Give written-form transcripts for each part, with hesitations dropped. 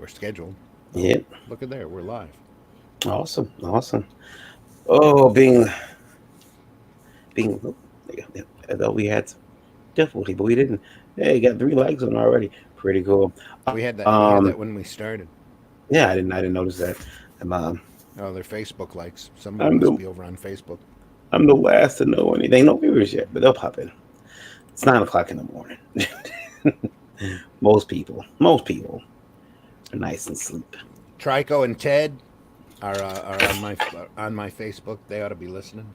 we're scheduled. Yeah. Look at there, we're live. Awesome. Awesome. Oh, being. Oh, yeah, I thought we had some difficulty, but we didn't. Hey, got 3 likes on already. Pretty cool. We had that when we started. Yeah, I didn't notice that. I'm Oh, they're Facebook likes. Somebody I'm must the be over on Facebook. I'm the last to know anything. No viewers yet, but they'll pop in. It's 9 o'clock in the morning. Most people are nice and sleep. Trico and Ted are on my Facebook. They ought to be listening.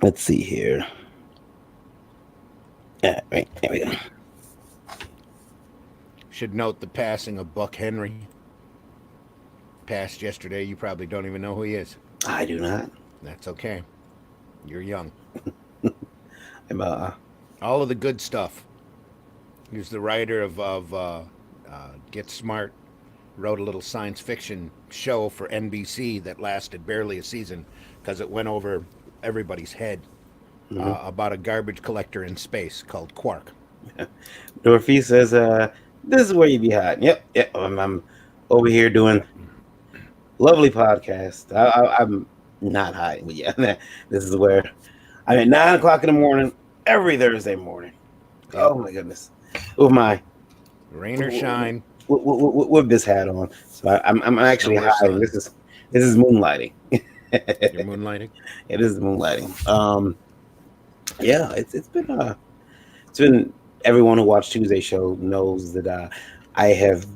Let's see here. Right, there we go. Should note the passing of Buck Henry. Passed yesterday. You probably don't even know who he is. I do not. That's okay. You're young. I'm All of the good stuff. He was the writer of Get Smart. Wrote a little science fiction show for NBC that lasted barely a season because it went over everybody's head about a garbage collector in space called Quark. Dorothy says, "This is where you be hiding." Yep. I'm over here doing lovely podcast. I'm not hiding, but yeah, this is where I'm at 9 o'clock in the morning every Thursday morning. Yep. Oh my goodness, with my rain or shine, with this hat on. So I'm actually hiding. This is moonlighting. You're moonlighting. It is moonlighting. Yeah, it's been everyone who watched Tuesday show knows that I have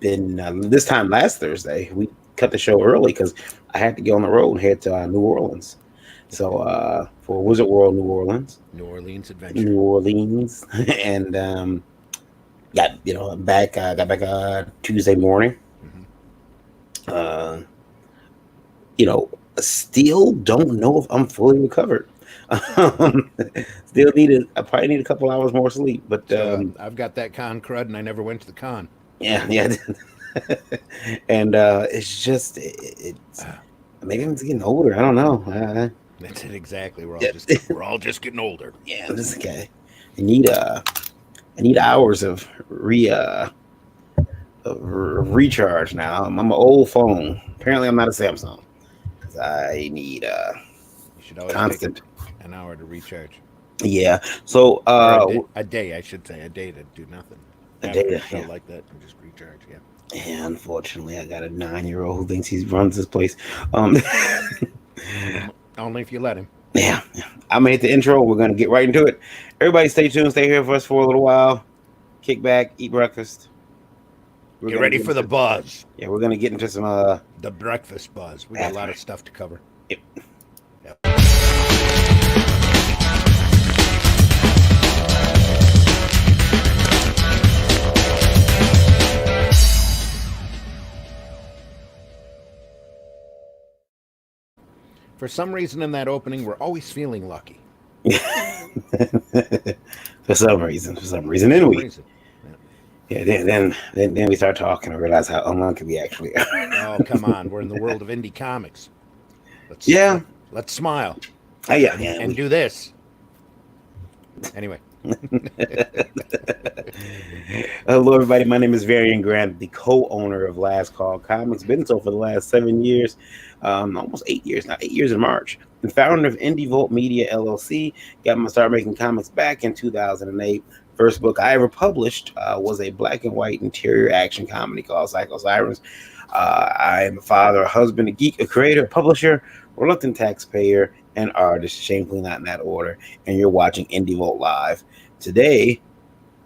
been this time last Thursday we cut the show early because I had to get on the road and head to New Orleans. So for Wizard World New Orleans Adventure, New Orleans, and got got back Tuesday morning. Still don't know if I'm fully recovered. I probably need a couple hours more sleep, but I've got that con crud and I never went to the con. Yeah. And it's just maybe I'm just getting older. I don't know. That's it exactly. We're all just getting older. Yeah, this guy. I need hours of recharge now. I'm an old phone. Apparently, I'm not a Samsung. I need you should always constant take an hour to recharge. Yeah. So a day, I should say, a day to do nothing. A day, yeah. Like that, and just recharge. Yeah. Yeah. Unfortunately, I got a 9-year-old who thinks he runs this place. Only if you let him. Yeah. I made the intro. We're gonna get right into it. Everybody, stay tuned. Stay here for us for a little while. Kick back, eat breakfast. Get ready for the buzz. Yeah, we're gonna get into some the breakfast buzz. We got a lot of stuff to cover. Yep. For some reason in that opening, we're always feeling lucky. For some reason. Anyway. Yeah, then we start talking and realize how unlucky we actually are. Oh, come on. We're in the world of indie comics. Let's smile. And do this. Anyway. Hello, everybody. My name is Varian Grant, the co-owner of Last Call Comics. Been so for the last 7 years, almost 8 years now. 8 years in March. And founder of iNDIEVOLT Media LLC. Got my start making comics back in 2008. First book I ever published was a black and white interior action comedy called Psycho Sirens. I am a father, a husband, a geek, a creator, a publisher, reluctant taxpayer, and artist. Shamefully not in that order. And you're watching iNDIEVOLT Live. Today,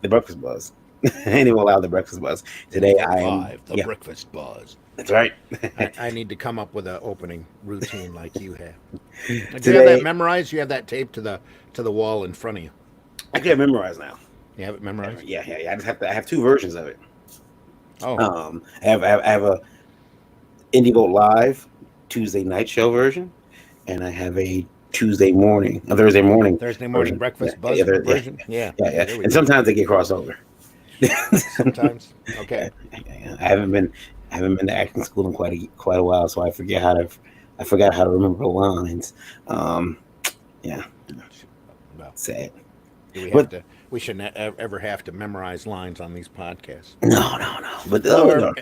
the Breakfast Buzz. iNDIEVOLT Live, the Breakfast Buzz. Today I am live, the Breakfast Buzz. That's right. I need to come up with an opening routine like you have. Do you have that memorized? You have that taped to the wall in front of you. I can memorize now. You have it memorized? Yeah. I have 2 versions of it. Oh. I have a iNDIEVOLT Live Tuesday night show version, and I have a Thursday morning version. Breakfast Buzz version. Yeah. And sometimes they get crossed over. Sometimes. Okay. I haven't been to acting school in quite a while, so I forgot how to remember the lines. Yeah. Well, sad. We shouldn't ever have to memorize lines on these podcasts. No, no, no. But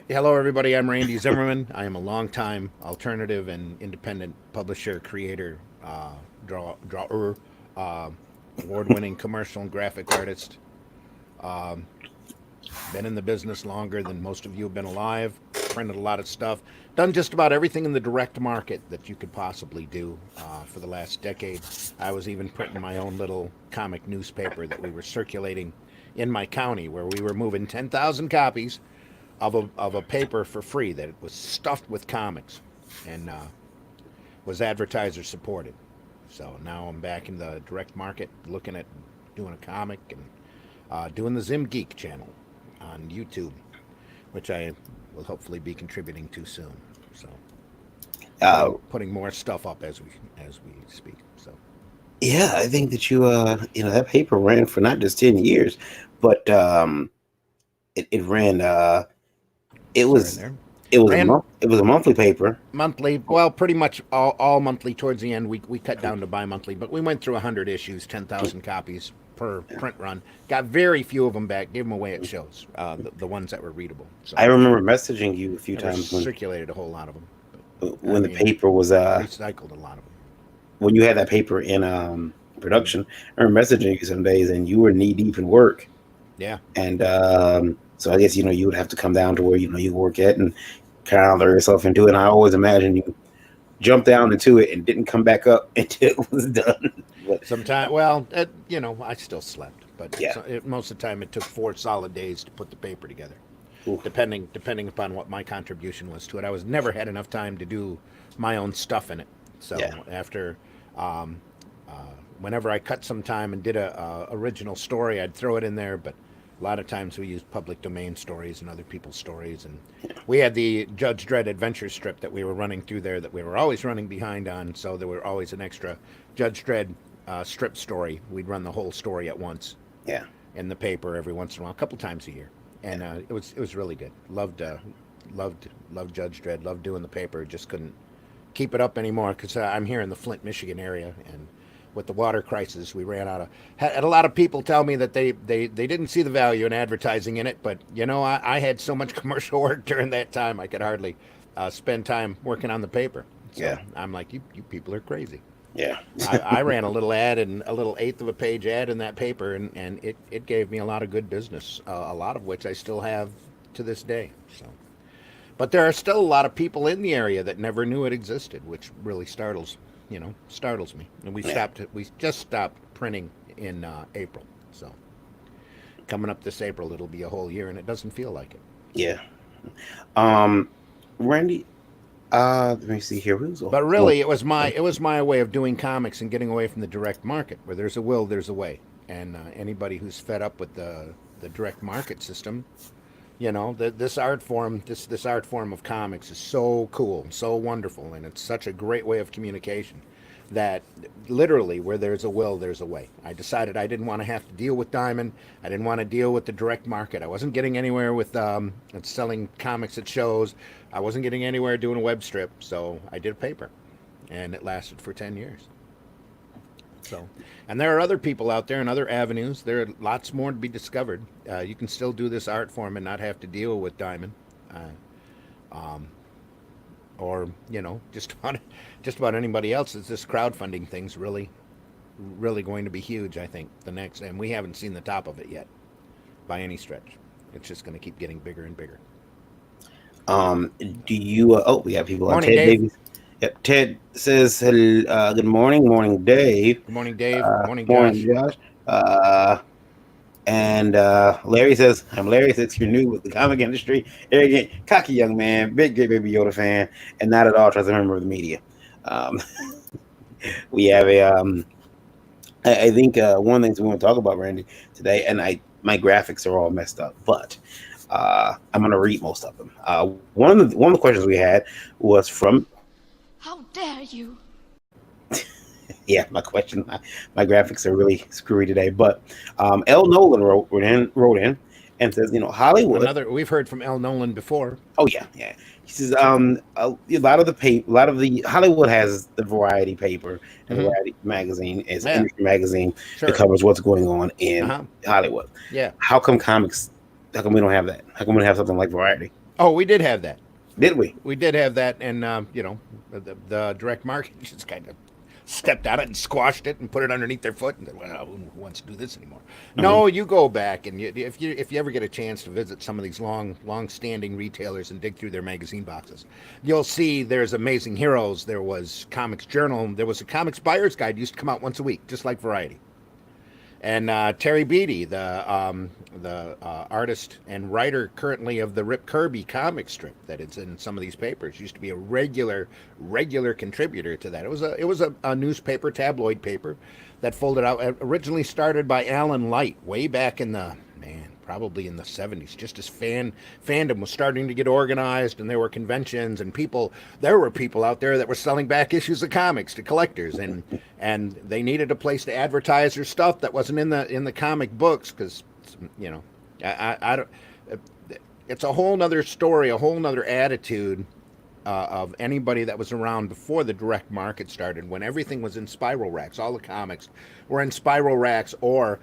Hello, everybody. I'm Randy Zimmerman. I am a longtime alternative and independent publisher, creator, drawer, uh, award-winning commercial and graphic artist. Been in the business longer than most of you have been alive. Printed a lot of stuff. Done just about everything in the direct market that you could possibly do for the last decade. I was even printing my own little comic newspaper that we were circulating in my county, where we were moving 10,000 copies of a paper for free that was stuffed with comics and was advertiser supported. So now I'm back in the direct market, looking at doing a comic and doing the Zim Geek channel on YouTube, which I will hopefully be contributing to soon. So putting more stuff up as we speak. So yeah, I think that that paper ran for not just 10 years, but it ran. It was it was a monthly paper. Monthly, well, pretty much all monthly. Towards the end, we cut down to bi-monthly, but we went through 100 issues, 10,000 copies per print run. Got very few of them back. Gave them away at shows. The ones that were readable. So I remember messaging you a few times. Circulated a whole lot of them. When the paper was recycled a lot of them. When you had that paper in production, I remember messaging you some days, and you were knee deep in work. Yeah. And so I guess you would have to come down to where you work at and kind of learn yourself into it. And I always imagine you jumped down into it and didn't come back up until it was done. But sometimes, I still slept, but yeah. Most of the time it took 4 solid days to put the paper together. Oof. Depending upon what my contribution was to it. I was never had enough time to do my own stuff in it. So after, whenever I cut some time and did a original story, I'd throw it in there. But a lot of times we used public domain stories and other people's stories. And we had the Judge Dredd adventure strip that we were running through there that we were always running behind on. So there were always an extra Judge Dredd strip story. We'd run the whole story at once. Yeah. In the paper every once in a while, a couple times a year. And it was really good. Loved Judge Dredd. Loved doing the paper. Just couldn't keep it up anymore because I'm here in the Flint, Michigan area, and with the water crisis, we ran out of. Had a lot of people tell me that they didn't see the value in advertising in it, but I had so much commercial work during that time I could hardly spend time working on the paper. So I'm like, you people are crazy. Yeah. I ran a little ad and a little 1/8 of a page ad in that paper, and it gave me a lot of good business, a lot of which I still have to this day. So, but there are still a lot of people in the area that never knew it existed, which really startles me. And we just stopped printing in April. So coming up this April, it'll be a whole year, and it doesn't feel like it. Yeah. Randy, let me see here. But really, it was my way of doing comics and getting away from the direct market. Where there's a will, there's a way. And anybody who's fed up with the direct market system, this art form of comics is so cool, so wonderful, and it's such a great way of communication that literally where there's a will, there's a way. I decided I didn't want to have to deal with Diamond. I didn't want to deal with the direct market. I wasn't getting anywhere with selling comics at shows. I wasn't getting anywhere doing a web strip, so I did a paper, and it lasted for 10 years. So, and there are other people out there and other avenues. There are lots more to be discovered. You can still do this art form and not have to deal with Diamond, or just about anybody else. This crowdfunding thing's really going to be huge. I think the next, and we haven't seen the top of it yet, by any stretch. It's just going to keep getting bigger and bigger. Do you? We have people on Ted Dave. Davies. Yep. Ted says, "Good morning, morning, Dave. Good morning, Dave. Morning, Josh. And Larry says, I'm Larry. Says you're new with the comic industry, arrogant, cocky young man, big Great Baby Yoda fan, and not at all trust a member of the media." We have I think one of the things we want to talk about, Randy, today, and my graphics are all messed up, but I'm going to read most of them. One of the questions we had was from. How dare you? Yeah, my graphics are really screwy today. But L. Nolan wrote in, and says, Hollywood. Another we've heard from L. Nolan before. Oh yeah, yeah. He says, a lot of the Hollywood has the Variety paper and Mm-hmm. Variety magazine is an Yeah, industry magazine sure. that covers what's going on in Uh-huh. Hollywood. Yeah. How come comics? How come we don't have that? How come we don't have something like Variety? Oh, we did have that. Did we? We did have that, and the direct market just kind of stepped on it and squashed it and put it underneath their foot and said, "Well, who wants to do this anymore?" No, you go back and if you ever get a chance to visit some of these long-standing retailers and dig through their magazine boxes, you'll see there's Amazing Heroes. There was Comics Journal. There was a Comics Buyer's Guide used to come out once a week, just like Variety. And Terry Beatty, the artist and writer currently of the Rip Kirby comic strip that is in some of these papers, used to be a regular contributor to that. It was a newspaper, tabloid paper that folded out. Originally started by Alan Light way back in probably in the 70s, just as fandom was starting to get organized and there were conventions and there were people out there that were selling back issues of comics to collectors, and they needed a place to advertise their stuff that wasn't in the comic books, because I don't, it's a whole nother story, a whole nother attitude of anybody that was around before the direct market started, when everything was in spiral racks. All the comics were in spiral racks, or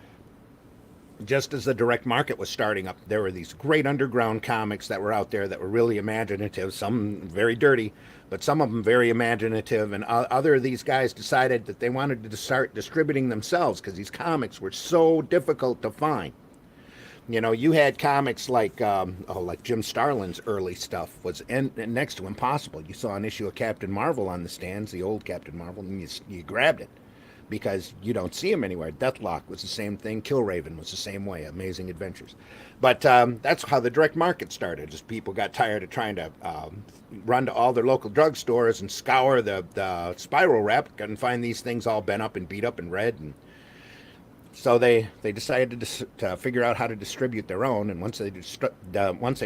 just as the direct market was starting up, there were these great underground comics that were out there that were really imaginative, some very dirty, but some of them very imaginative. And other of these guys decided that they wanted to start distributing themselves because these comics were so difficult to find. You had comics like Jim Starlin's early stuff was next to impossible. You saw an issue of Captain Marvel on the stands, the old Captain Marvel, and you grabbed it, because you don't see him anywhere. Deathlock was the same thing. Killraven was the same way. Amazing Adventures. But that's how the direct market started. Just people got tired of trying to run to all their local drugstores and scour the spiral wrap and find these things all bent up and beat up and red. And so they decided to figure out how to distribute their own. And once they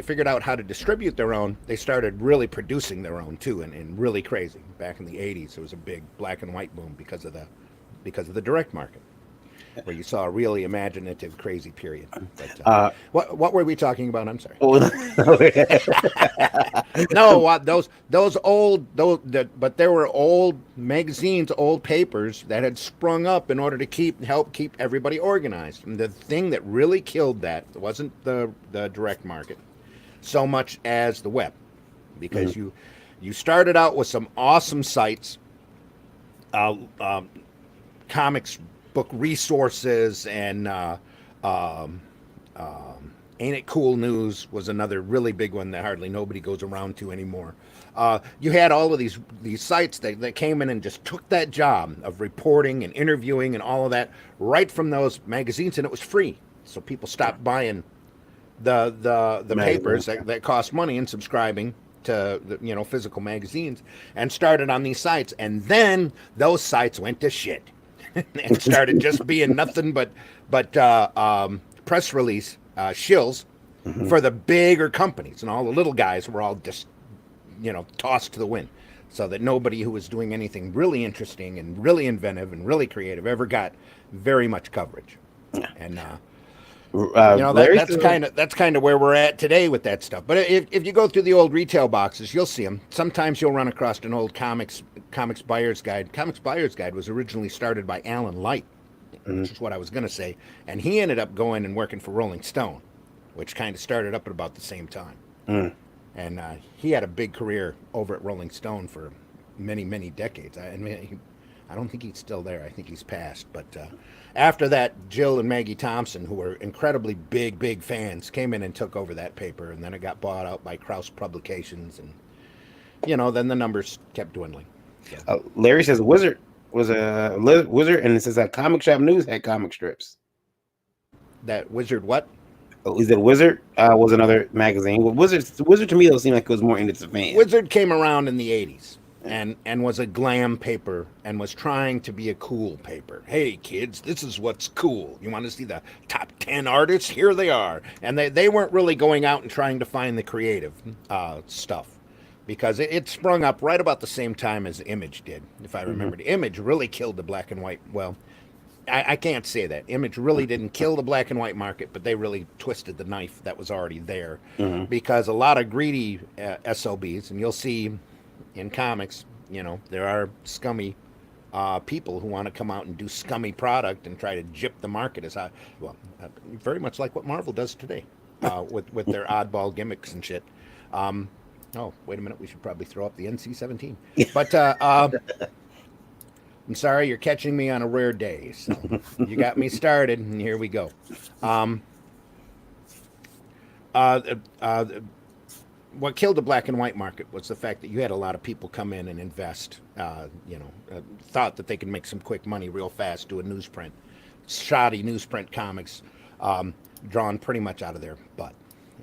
figured out how to distribute their own, they started really producing their own too, and really crazy. Back in the 80s, there was a big black and white boom because of the direct market, where you saw a really imaginative, crazy period. But, what were we talking about? I'm sorry. No, but there were old magazines, old papers that had sprung up in order to help keep everybody organized. And the thing that really killed that wasn't the direct market so much as the web, because you started out with some awesome sites. Comics book resources and Ain't It Cool News was another really big one that hardly nobody goes around to anymore. You had all of these sites that came in and just took that job of reporting and interviewing and all of that right from those magazines, and it was free. So people stopped buying the papers that cost money and subscribing to physical magazines, and started on these sites. And then those sites went to shit. And started just being nothing but press release shills for the bigger companies, and all the little guys were all just tossed to the wind, so that nobody who was doing anything really interesting and really inventive and really creative ever got very much coverage. And that's kind of where we're at today with that stuff. But if you go through the old retail boxes, you'll see them. Sometimes you'll run across an old comics buyer's guide. Comics Buyer's Guide was originally started by Alan Light, which is what I was going to say, and he ended up going and working for Rolling Stone, which kind of started up at about the same time. And he had a big career over at Rolling Stone for many decades. I don't think he's still there. I think he's passed. But after that, Jill and Maggie Thompson, who were incredibly big fans, came in and took over that paper, and then it got bought out by Krause Publications, and then the numbers kept dwindling. So. Larry says Wizard was a Wizard, and it says that Comic Shop News had comic strips. That Wizard what? He said Wizard was another magazine. Well, Wizard to me, it seemed like it was more into the fans. Wizard came around in the 80s. And was a glam paper and was trying to be a cool paper. Hey, kids, this is what's cool. You want to see the top 10 artists? Here they are. And they weren't really going out and trying to find the creative stuff, because it sprung up right about the same time as Image did, if I remember. Image really killed the black and white. Well, I can't say that. Image really didn't kill the black and white market, but they really twisted the knife that was already there, because a lot of greedy SOBs, and you'll see in comics, there are scummy people who want to come out and do scummy product and try to gyp the market as high. Well, very much like what Marvel does today with their oddball gimmicks and shit. Oh, wait a minute. We should probably throw up the NC-17. But I'm sorry, you're catching me on a rare day. So you got me started, and here we go. What killed the black and white market was the fact that you had a lot of people come in and invest, thought that they could make some quick money real fast, do a newsprint, shoddy newsprint comics, drawn pretty much out of their butt.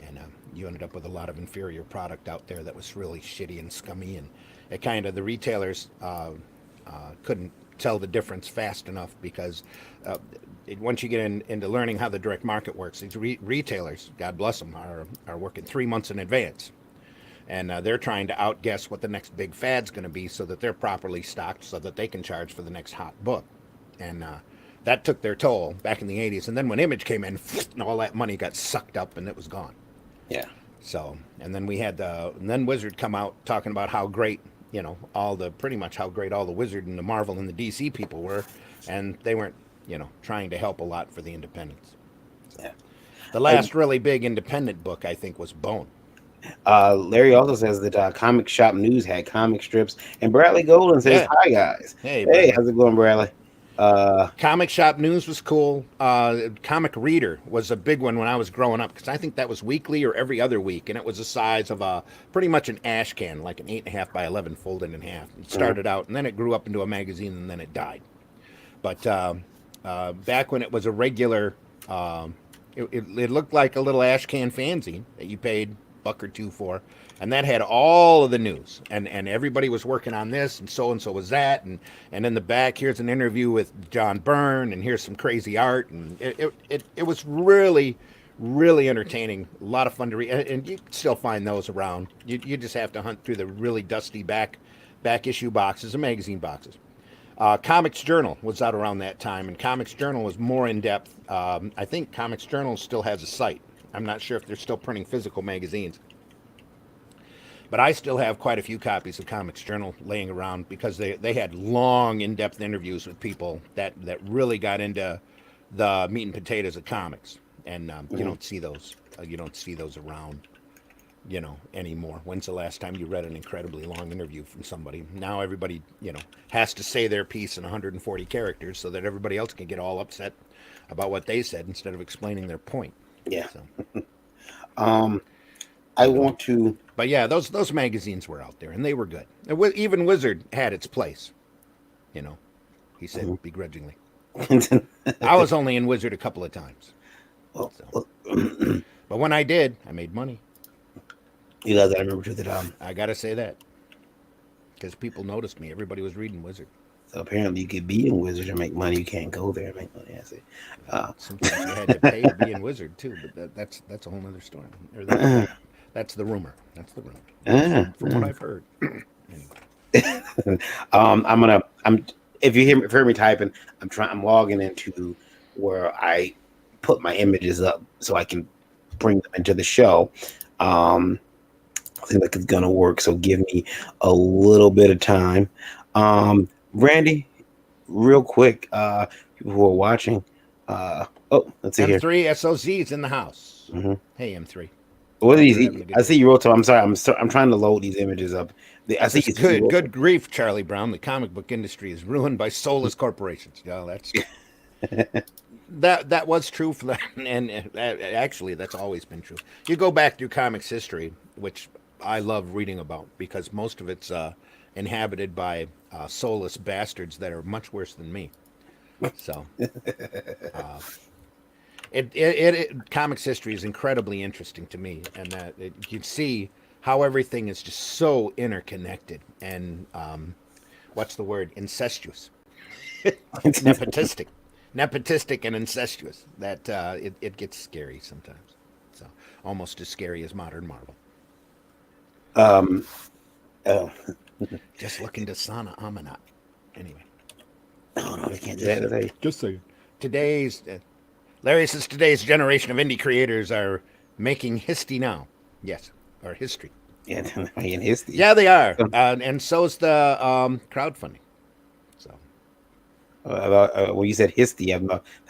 And you ended up with a lot of inferior product out there that was really shitty and scummy, and it kind of, the retailers couldn't tell the difference fast enough, because once you get into learning how the direct market works, these retailers, God bless them, are working 3 months in advance. And they're trying to outguess what the next big fad's going to be, so that they're properly stocked, so that they can charge for the next hot book. And that took their toll back in the 80s. And then when Image came in, all that money got sucked up and it was gone. Yeah. So, and then we had and then Wizard come out talking about how great, pretty much how great all the Wizard and the Marvel and the DC people were. And they weren't, trying to help a lot for the independents. So, yeah. the last really big independent book, I think, was Bone. Larry also says that Comic Shop News had comic strips, and Bradley Golden says, "Hi guys, hey, how's it going, Bradley?" Comic Shop News was cool. Comic Reader was a big one when I was growing up, because I think that was weekly or every other week, and it was the size of pretty much an ash can, like an 8.5 by 11 folded in half. It started out, and then it grew up into a magazine, and then it died. But back when it was a regular, it looked like a little ash can fanzine that you paid $1 or $2 for, and that had all of the news, and everybody was working on this, and so was that, and in the back, here's an interview with John Byrne, and here's some crazy art, and it was really, really entertaining. A lot of fun to read, and you can still find those around. You just have to hunt through the really dusty back issue boxes and magazine boxes. Comics Journal was out around that time, and Comics Journal was more in depth. I think Comics Journal still has a site. I'm not sure if they're still printing physical magazines, but I still have quite a few copies of Comics Journal laying around, because they had long, in-depth interviews with people that really got into the meat and potatoes of comics, and you don't see those. You don't see those around, anymore. When's the last time you read an incredibly long interview from somebody? Now everybody, has to say their piece in 140 characters so that everybody else can get all upset about what they said instead of explaining their point. Yeah. So. I want to. But yeah, those magazines were out there, and they were good. Even Wizard had its place. He said begrudgingly. I was only in Wizard a couple of times. So. But when I did, I made money. You guys, I remember too that I gotta say that, because people noticed me. Everybody was reading Wizard. So apparently, you could be in Wizard and make money. You can't go there and make money. I see. Sometimes you had to pay to be in Wizard too, but that's a whole other story. Or that's the rumor. That's the rumor. From what I've heard. Anyway. If you hear me typing, I'm logging into where I put my images up so I can bring them into the show. I think like it's gonna work. So give me a little bit of time. Randy, real quick, people who are watching. Let's see here. M3 SOZ's in the house. Mm-hmm. Hey, M3. What are these? I see you wrote to. I'm sorry. I'm trying to load these images up. I see good grief, Charlie Brown. The comic book industry is ruined by soulless corporations. Yeah, that's that was true for that, and actually, that's always been true. You go back through comics history, which I love reading about, because most of it's inhabited by soulless bastards that are much worse than me. So, comics history is incredibly interesting to me, and that you see how everything is just so interconnected and what's the word? Incestuous, nepotistic and incestuous. That it gets scary sometimes. So almost as scary as modern Marvel. Just looking to Sana Amanat. Anyway. Oh no, they can't do that today. Just saying. today's Larry says today's generation of indie creators are making history now. Yes, or history. Yeah, in history. Yeah, they are, and so's the crowdfunding. So When you said history,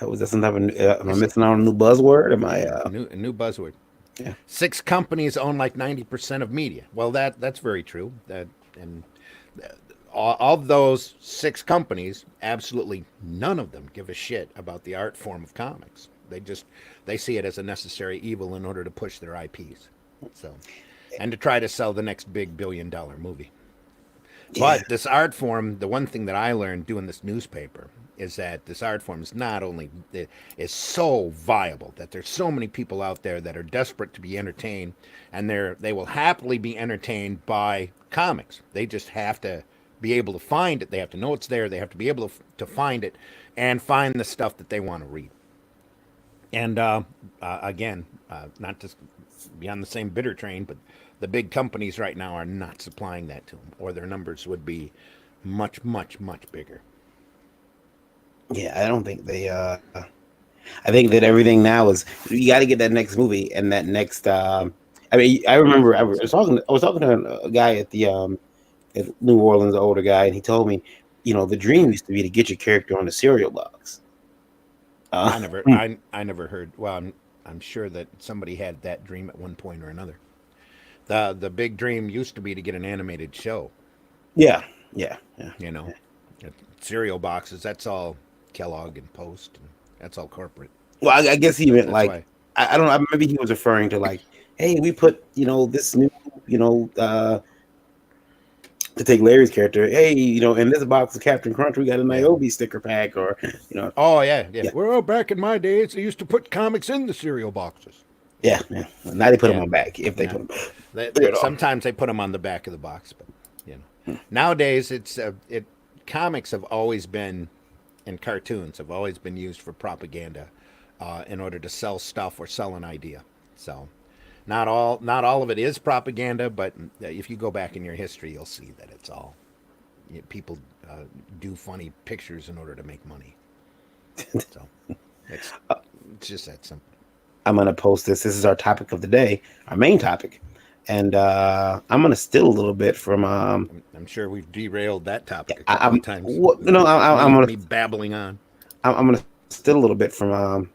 was that some type of? Am I history. missing out on a new buzzword? Am I? Yeah, new buzzword. Yeah. 6 companies own like 90% of media. Well, that's very true. That and all of those 6 companies, absolutely none of them give a shit about the art form of comics. They see it as a necessary evil in order to push their IPs. So, and to try to sell the next big $1 billion movie. Yeah. But this art form, the one thing that I learned doing this newspaper is that this art form is not only is so viable that there's so many people out there that are desperate to be entertained, and they will happily be entertained by comics. They just have to be able to find it. They have to know it's there. They have to be able to find it and find the stuff that they want to read. And again, not to be on the same bitter train, but the big companies right now are not supplying that to them, or their numbers would be much, much, much bigger. Yeah, I don't think they. I think that everything now is you got to get that next movie and that next. I mean, I remember I was talking. I was talking to a guy at the at New Orleans, an older guy, and he told me, the dream used to be to get your character on the cereal box. I never heard. Well, I'm sure that somebody had that dream at one point or another. The big dream used to be to get an animated show. Yeah. Cereal boxes. That's all Kellogg and Post. And that's all corporate. Well, I guess he meant That's like why. I don't know. Maybe he was referring to like, hey, we put this new to take Larry's character. Hey, in this box of Captain Crunch, we got a Niobe sticker pack, or Oh yeah. Well, back in my days, they used to put comics in the cereal boxes. Yeah. Now they put them Yeah. on back if they Yeah. put them. Sometimes they put them on the back of the box, but nowadays comics have always been, and cartoons have always been used for propaganda, in order to sell stuff or sell an idea. So, not all of it is propaganda, but if you go back in your history, you'll see that it's all people do funny pictures in order to make money. So, it's just that simple. I'm gonna post this. This is our topic of the day, our main topic, and I'm gonna steal a little bit from. I'm sure we've derailed that topic a couple I'm of times. I'm gonna me babbling on. I'm gonna steal a little bit from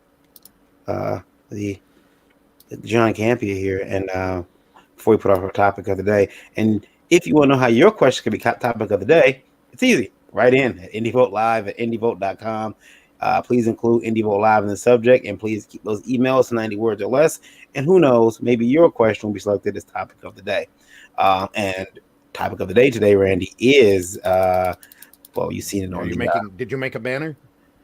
the John Campia here, and before we put off our topic of the day, and if you want to know how your question could be topic of the day, it's easy. Write in at indievote@indievolt.com. Please include IndieVolt Live in the subject, and please keep those emails to 90 words or less. And who knows, maybe your question will be selected as topic of the day. And topic of the day today, Randy, is well, you've seen it on the. Did you make a banner?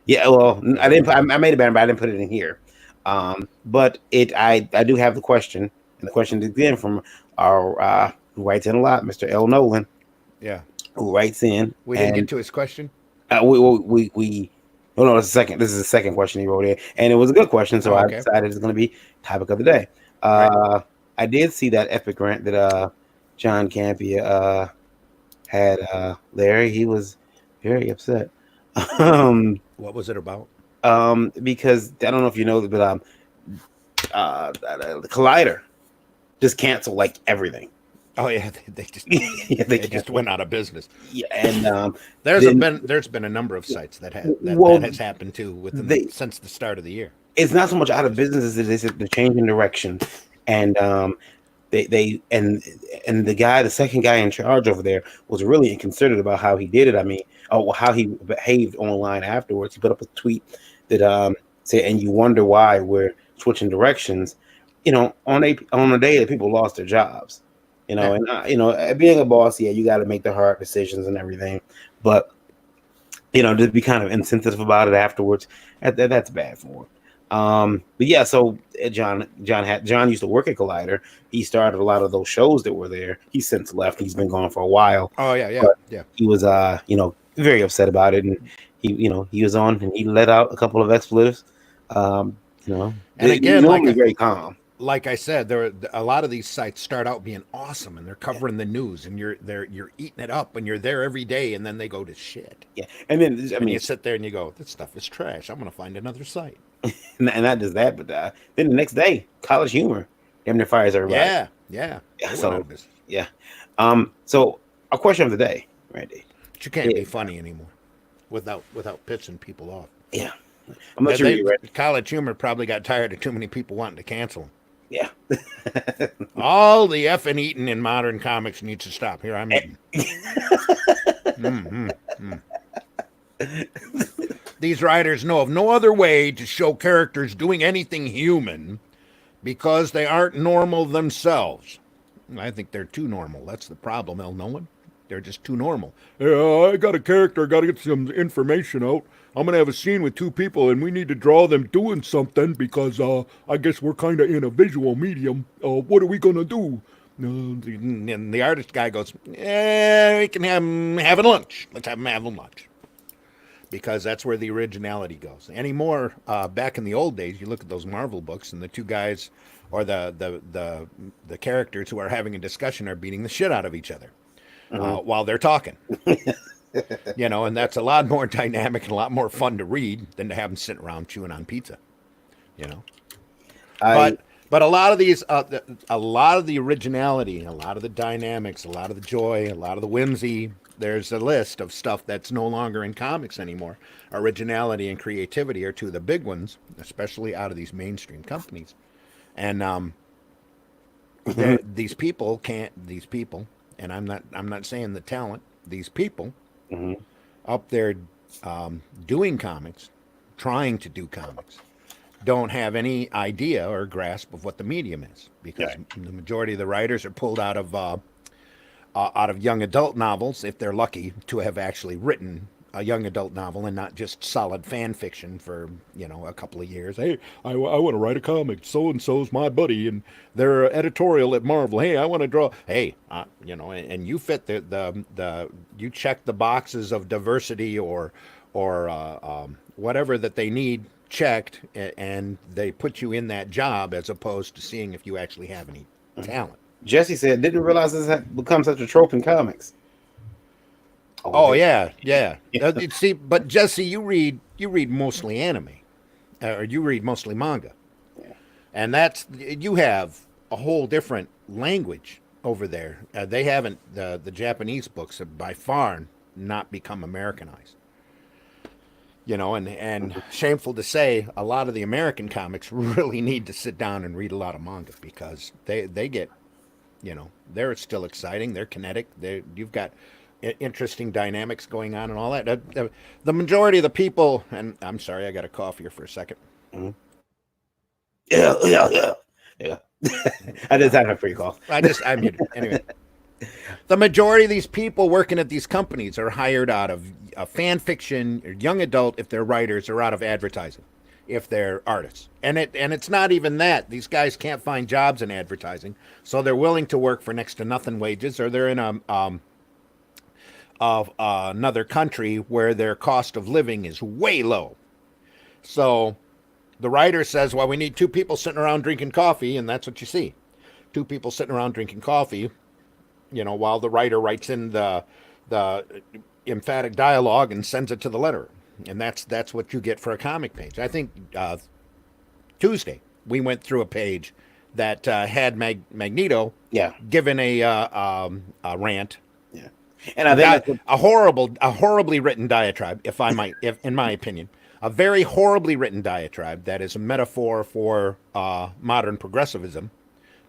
Yeah, well, I didn't. I made a banner, but I didn't put it in here. But I do have the question, and the question is again from our who writes in a lot, Mr. L. Nolan. Yeah, who writes in. We didn't get to his question. We Oh no, this is the second question he wrote in, and it was a good question, so I decided it's going to be topic of the day. Right. I did see that epic rant that John Campia had Larry. He was very upset. What was it about? Because I don't know if you know, but the Collider just canceled like everything. Oh yeah, they just they just went out of business. Yeah, and there's been a number of sites that has happened too since the start of the year. It's not so much out of business as it is the change in direction, and the second guy in charge over there was really inconsiderate about how he did it. I mean, how he behaved online afterwards. He put up a tweet that said, "And you wonder why we're switching directions," on a day that people lost their jobs. And being a boss, yeah, you got to make the hard decisions and everything, but to be kind of insensitive about it afterwards, that's bad for him. But yeah, so John used to work at Collider. He started a lot of those shows that were there. He's since left. He's been gone for a while. Oh yeah. He was very upset about it, and he was on and he let out a couple of expletives. And again, normally very calm. like I said, there a lot of these sites start out being awesome, and they're covering the news, and you're eating it up, and you're there every day, and then they go to shit. Yeah, and then I And mean, you sit there and you go, "This stuff is trash. I'm gonna find another site." and not just that, but then the next day, College Humor damn near fires everybody. Yeah, Yeah, They went so out of business. yeah. So a question of the day, Randy. But you can't Yeah. be funny anymore without pissing people off. Yeah, I'm not sure you're right. College Humor probably got tired of too many people wanting to cancel him. Yeah. All the effing eating in modern comics needs to stop. Here, I'm eating. These writers know of no other way to show characters doing anything human because they aren't normal themselves. I think they're too normal. That's the problem, El Nolan. They're just too normal. Yeah, I got a character. I got to get some information out. I'm going to have a scene with two people, and we need to draw them doing something because I guess we're kind of in a visual medium. What are we going to do? And the artist guy goes, yeah, we can have them having lunch. Let's have them having lunch. Because that's where the originality goes. Anymore, back in the old days, you look at those Marvel books, and the two guys or the characters who are having a discussion are beating the shit out of each other while they're talking. And that's a lot more dynamic and a lot more fun to read than to have them sitting around chewing on pizza. But a lot of these, a lot of the originality, a lot of the dynamics, a lot of the joy, a lot of the whimsy. There's a list of stuff that's no longer in comics anymore. Originality and creativity are two of the big ones, especially out of these mainstream companies. And these people, and I'm not saying the talent, these people up there doing comics, trying to do comics, don't have any idea or grasp of what the medium is, because the majority of the writers are pulled out of young adult novels, if they're lucky to have actually written a young adult novel and not just solid fan fiction for a couple of years. Hey, I want to write a comic. So and so's my buddy, and they're editorial at Marvel. Hey, I want to draw. Hey, and you fit the you check the boxes of diversity or whatever that they need checked, and they put you in that job as opposed to seeing if you actually have any talent. Jesse said, didn't realize this had become such a trope in comics. Oh yeah. See, but Jesse, you read mostly anime, or you read mostly manga, and you have a whole different language over there. They haven't the Japanese books have by far not become Americanized. And shameful to say, a lot of the American comics really need to sit down and read a lot of manga because they get, they're still exciting. They're kinetic. You've got interesting dynamics going on and all that. The majority of the people, and I'm sorry, I got a cough here for a second. Mm-hmm. Yeah. I just had a free cough. I'm muted. Anyway. The majority of these people working at these companies are hired out of fan fiction or young adult if they're writers, or out of advertising if they're artists. And it's not even that. These guys can't find jobs in advertising, so they're willing to work for next to nothing wages, or they're in another country where their cost of living is way low. So the writer says, well, we need two people sitting around drinking coffee, and that's what you see. Two people sitting around drinking coffee, while the writer writes in the emphatic dialogue and sends it to the letterer. And that's what you get for a comic page. I think Tuesday we went through a page that had Magneto given a rant. Yeah, and I think a horribly written diatribe, if in my opinion, a very horribly written diatribe that is a metaphor for modern progressivism.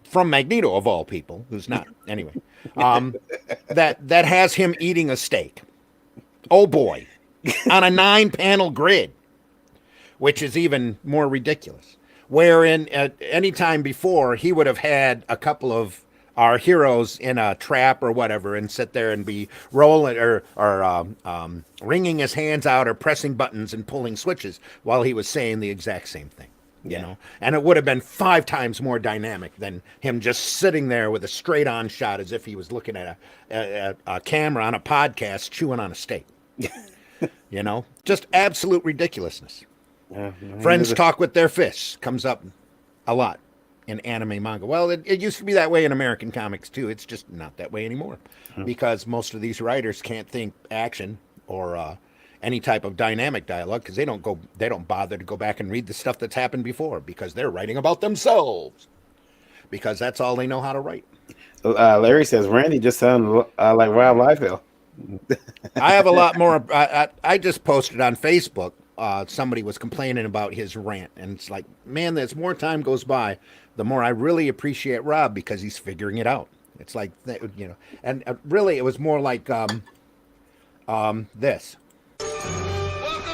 From Magneto, of all people, who's not anyway, that has him eating a steak. Oh boy, on a 9-panel grid, which is even more ridiculous. Wherein at any time before he would have had a couple of our heroes in a trap or whatever and sit there and be rolling or wringing his hands out or pressing buttons and pulling switches while he was saying the exact same thing. And it would have been 5 times more dynamic than him just sitting there with a straight-on shot as if he was looking at a camera on a podcast chewing on a steak. Just absolute ridiculousness. Friends talk with their fists comes up a lot in anime manga. Well, it used to be that way in American comics too. It's just not that way anymore because most of these writers can't think action or any type of dynamic dialogue because they don't bother to go back and read the stuff that's happened before because they're writing about themselves because that's all they know how to write. Larry says Randy just sounded like Rob Liefeld. I have a lot more. I just posted on Facebook. Somebody was complaining about his rant, and it's like, man, as more time goes by, the more I really appreciate Rob because he's figuring it out. It's like, you know, and really, it was more like this. Welcome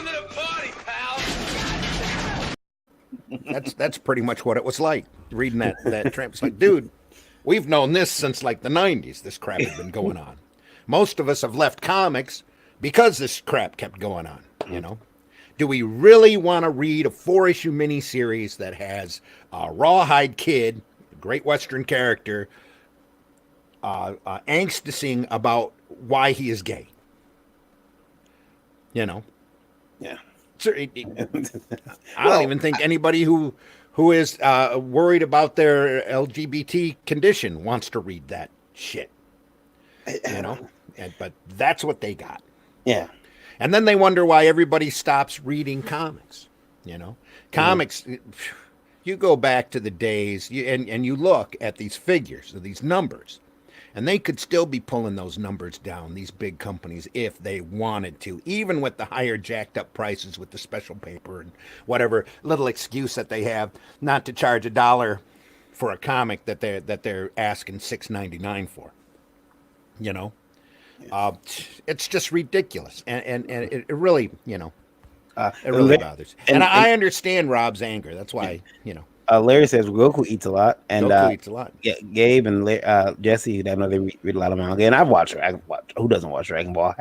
to the party, pal. That's pretty much what it was like reading that tramp. It's like, dude, we've known this since like the 90s. This crap has been going on. Most of us have left comics because this crap kept going on, you know. Do we really want to read a 4-issue miniseries that has a rawhide kid, a great Western character, angsting about why he is gay? You know? Yeah. I don't even think anybody who is worried about their LGBT condition wants to read that shit. You know? But that's what they got. Yeah. And then they wonder why everybody stops reading comics. You know, comics. You go back to the days, and you look at these figures, these numbers, and they could still be pulling those numbers down. These big companies, if they wanted to, even with the higher jacked up prices, with the special paper and whatever little excuse that they have not to charge $1 for a comic that they're asking $6.99 for. You know. It's just ridiculous, and it really, you know, it really bothers. And I understand Rob's anger. That's why, you know. Larry says Goku eats a lot, and Goku eats a lot. Yeah, Gabe and Jesse, I know they read a lot of manga, and I've watched Dragon Ball. Who doesn't watch Dragon Ball?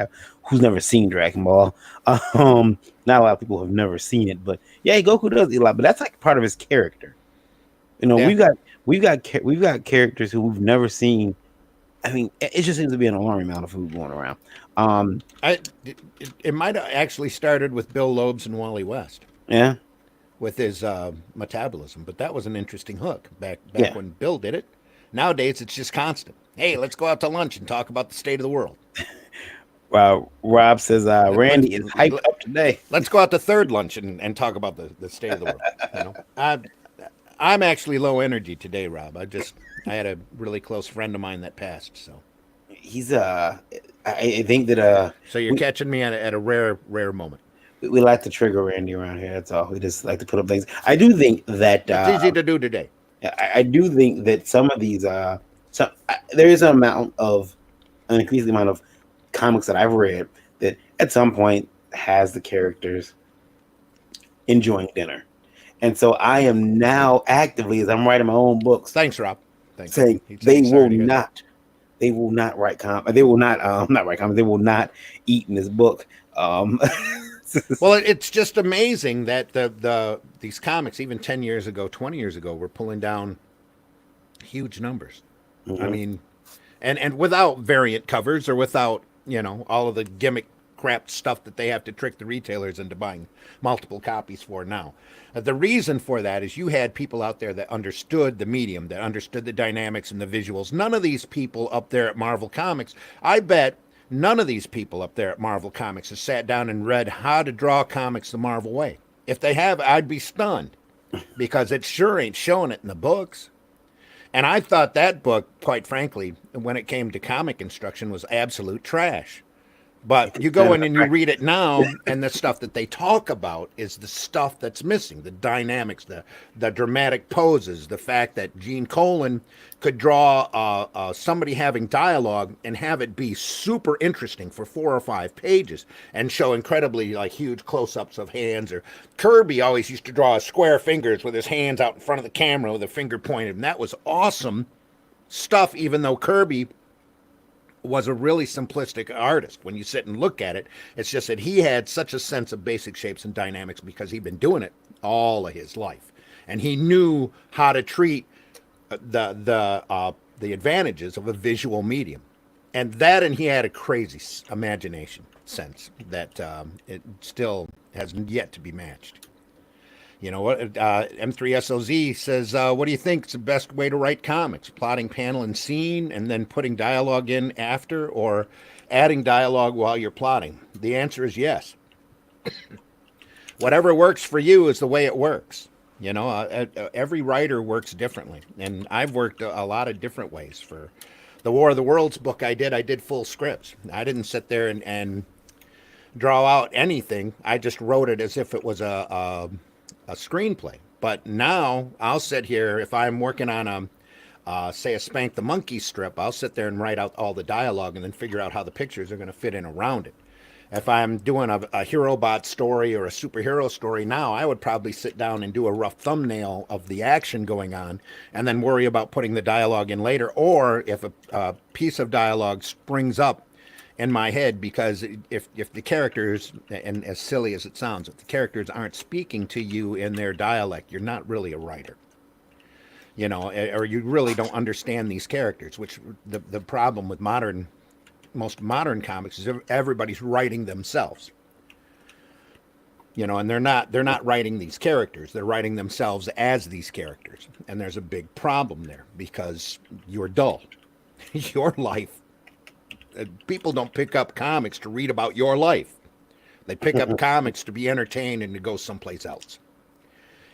Who's never seen Dragon Ball? Not a lot of people have never seen it, but yeah, Goku does eat a lot. But that's like part of his character. You know, we've got characters who we've never seen. I mean, it just seems to be an alarming amount of food going around. It might have actually started with Bill Loebs and Wally West. Yeah. With his metabolism. But that was an interesting hook back when Bill did it. Nowadays, it's just constant. Hey, let's go out to lunch and talk about the state of the world. Rob says Randy is hyped up today. Let's go out to third lunch and talk about the state of the world. You know, I'm actually low energy today, Rob. I had a really close friend of mine that passed. So he's I think that So you're catching me at a rare moment. We like to trigger Randy around here. That's all. We just like to put up things. I do think that it's easy to do today. I do think that some of these there is an increasing amount of comics that I've read that at some point has the characters enjoying dinner. And so I am now actively, as I'm writing my own books. Thanks, Rob. Thanks. Saying they will not write comics. They will not not write comics. They will not eat in this book. Well, it's just amazing that these comics, even 10 years ago, 20 years ago, were pulling down huge numbers. I mean, and without variant covers or without, you know, all of the gimmick crap stuff that they have to trick the retailers into buying multiple copies for now. The reason for that is you had people out there that understood the medium, that understood the dynamics and the visuals. None of these people up there at Marvel Comics, I bet none of these people up there at Marvel Comics has sat down and read how to draw comics the Marvel way. If they have, I'd be stunned because it sure ain't showing it in the books. And I thought that book, quite frankly, when it came to comic instruction, was absolute trash. But you go in and you read it now, and the stuff that they talk about is the stuff that's missing, the dynamics, the dramatic poses, the fact that Gene Colan could draw somebody having dialogue and have it be super interesting for 4 or 5 pages and show incredibly like huge close-ups of hands. Or Kirby always used to draw square fingers with his hands out in front of the camera with a finger pointed, and that was awesome stuff, even though Kirby was a really simplistic artist. When you sit and look at it, it's just that he had such a sense of basic shapes and dynamics because he'd been doing it all of his life, and he knew how to treat the advantages of a visual medium, and he had a crazy imagination sense that it still has yet to be matched. You know what? M3SOZ says, what do you think is the best way to write comics? Plotting panel and scene and then putting dialogue in after, or adding dialogue while you're plotting? The answer is yes. Whatever works for you is the way it works. You know, every writer works differently. And I've worked a lot of different ways. For the War of the Worlds book I did full scripts. I didn't sit there and draw out anything. I just wrote it as if it was a screenplay. But now I'll sit here, if I'm working on say a Spank the Monkey strip, I'll sit there and write out all the dialogue and then figure out how the pictures are going to fit in around it. If I'm doing a HeroBot story or a superhero story now, I would probably sit down and do a rough thumbnail of the action going on and then worry about putting the dialogue in later. Or if a piece of dialogue springs up in my head, because if the characters, and as silly as it sounds, if the characters aren't speaking to you in their dialect, you're not really a writer. You know, or you really don't understand these characters, which the problem with most modern comics is everybody's writing themselves. You know, and they're not writing these characters, they're writing themselves as these characters. And there's a big problem there, because you're dull. Your life, people don't pick up comics to read about your life. They pick up comics to be entertained and to go someplace else,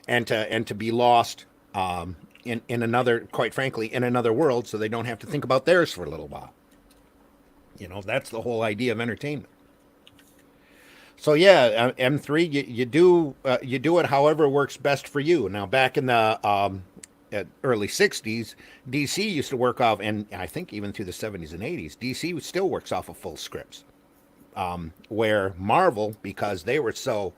and to be lost in another, quite frankly, in another world, so they don't have to think about theirs for a little while. You know, that's the whole idea of entertainment. So yeah, M3, you do it however works best for you. Now, back in the early 60s, DC used to work off, and I think even through the 70s and 80s, DC still works off of full scripts. Where Marvel, because they were so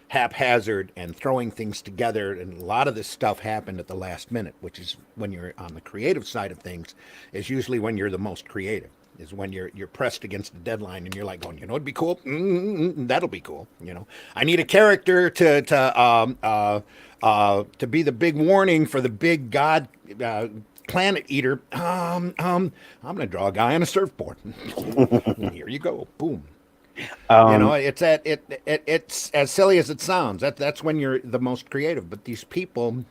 haphazard and throwing things together, and a lot of this stuff happened at the last minute, which is when you're on the creative side of things, is usually when you're the most creative. Is when you're pressed against the deadline and you're like going, you know, it'd be cool. That'll be cool. You know, I need a character to be the big warning for the big god planet eater. I'm gonna draw a guy on a surfboard. Here you go. Boom. You know, it's as silly as it sounds. That's when you're the most creative. But these people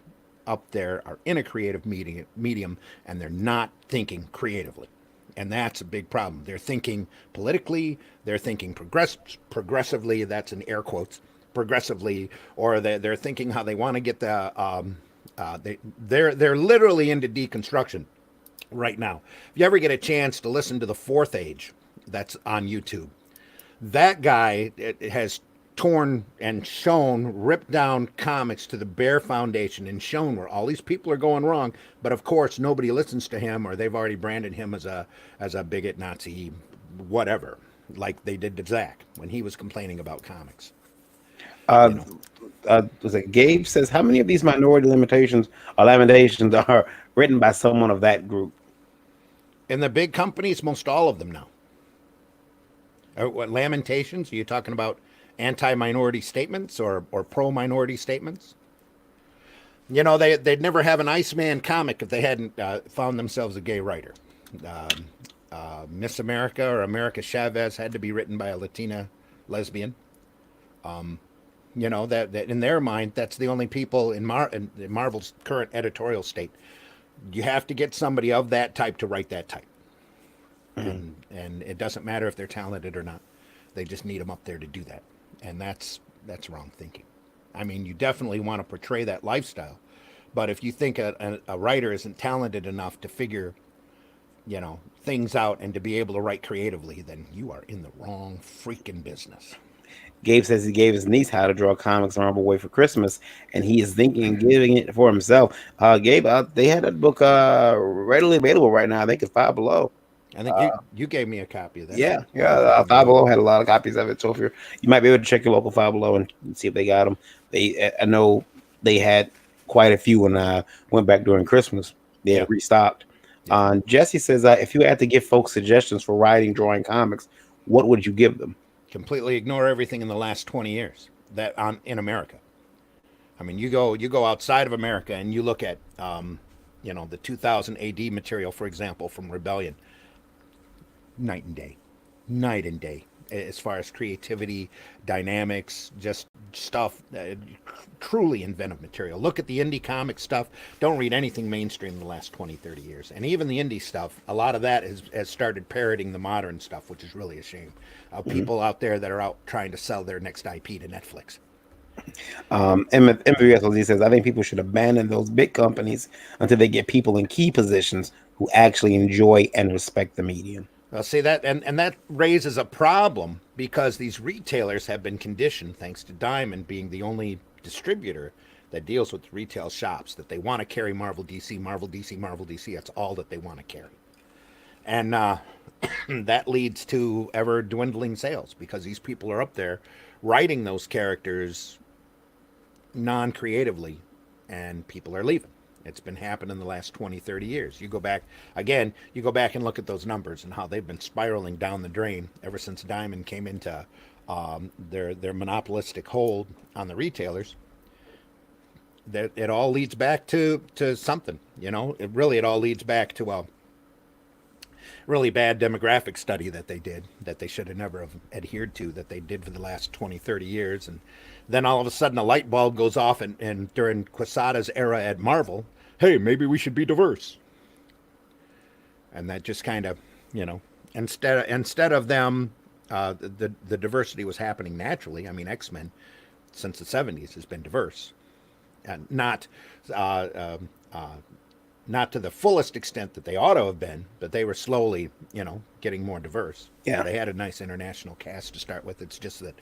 up there are in a creative medium, and they're not thinking creatively. And that's a big problem. They're thinking politically, they're thinking progressively, that's in air quotes, progressively, or they're thinking how they want to get they're literally into deconstruction right now. If you ever get a chance to listen to The Fourth Age, that's on YouTube, that guy has torn and ripped down comics to the bare foundation and shown where all these people are going wrong. But of course, nobody listens to him, or they've already branded him as a bigot, Nazi, whatever, like they did to Zach when he was complaining about comics. Was it Gabe says, how many of these minority lamentations are written by someone of that group? In the big companies, most all of them now. What lamentations? Are you talking about anti-minority statements or pro-minority statements? You know, they'd never have an Iceman comic if they hadn't found themselves a gay writer. Miss America or America Chavez had to be written by a Latina lesbian. You know, that in their mind, that's the only people in Marvel's current editorial state. You have to get somebody of that type to write that type. Mm-hmm. And it doesn't matter if they're talented or not. They just need them up there to do that. And that's wrong thinking. I mean, you definitely want to portray that lifestyle. But if you think a writer isn't talented enough to figure, you know, things out and to be able to write creatively, then you are in the wrong freaking business. Gabe says he gave his niece how to draw comics Marvel Way for Christmas, and he is thinking of giving it for himself. Gabe, they had that book readily available right now. I think it's Five Below. I think you gave me a copy of that. Yeah. Five Below had a lot of copies of it. So if you might be able to check your local Five Below and see if they got them. I know they had quite a few when I went back during Christmas. They had restocked. Jesse says, if you had to give folks suggestions for writing, drawing comics, what would you give them? Completely ignore everything in the last 20 years in America. I mean, you go outside of America and you look at the 2000 AD material, for example, from Rebellion. Night and day. as far as creativity, dynamics, just stuff. Truly inventive material. Look at the indie comic stuff. Don't read anything mainstream in the last 20, 30 years. And even the indie stuff, a lot of that has started parroting the modern stuff, which is really a shame. People out there that are out trying to sell their next IP to Netflix. MVSLZ says, I think people should abandon those big companies until they get people in key positions who actually enjoy and respect the medium. Well, see that, and that raises a problem because these retailers have been conditioned, thanks to Diamond being the only distributor that deals with retail shops, that they want to carry Marvel, DC, Marvel, DC, Marvel, DC. That's all that they want to carry. And that leads to ever dwindling sales because these people are up there writing those characters non-creatively, and people are leaving. It's been happening the last 20, 30 years. You go back and look at those numbers and how they've been spiraling down the drain ever since Diamond came into their monopolistic hold on the retailers. It all leads back to something, you know. It all leads back to a really bad demographic study that they did, that they should have never have adhered to, that they did for the last 20, 30 years. And then all of a sudden a light bulb goes off, and during Quesada's era at Marvel, hey, maybe we should be diverse. And that just kind of, you know, instead of them, the diversity was happening naturally. I mean, X-Men since the 70s has been diverse, and not to the fullest extent that they ought to have been, but they were slowly, you know, getting more diverse. Yeah, they had a nice international cast to start with. It's just that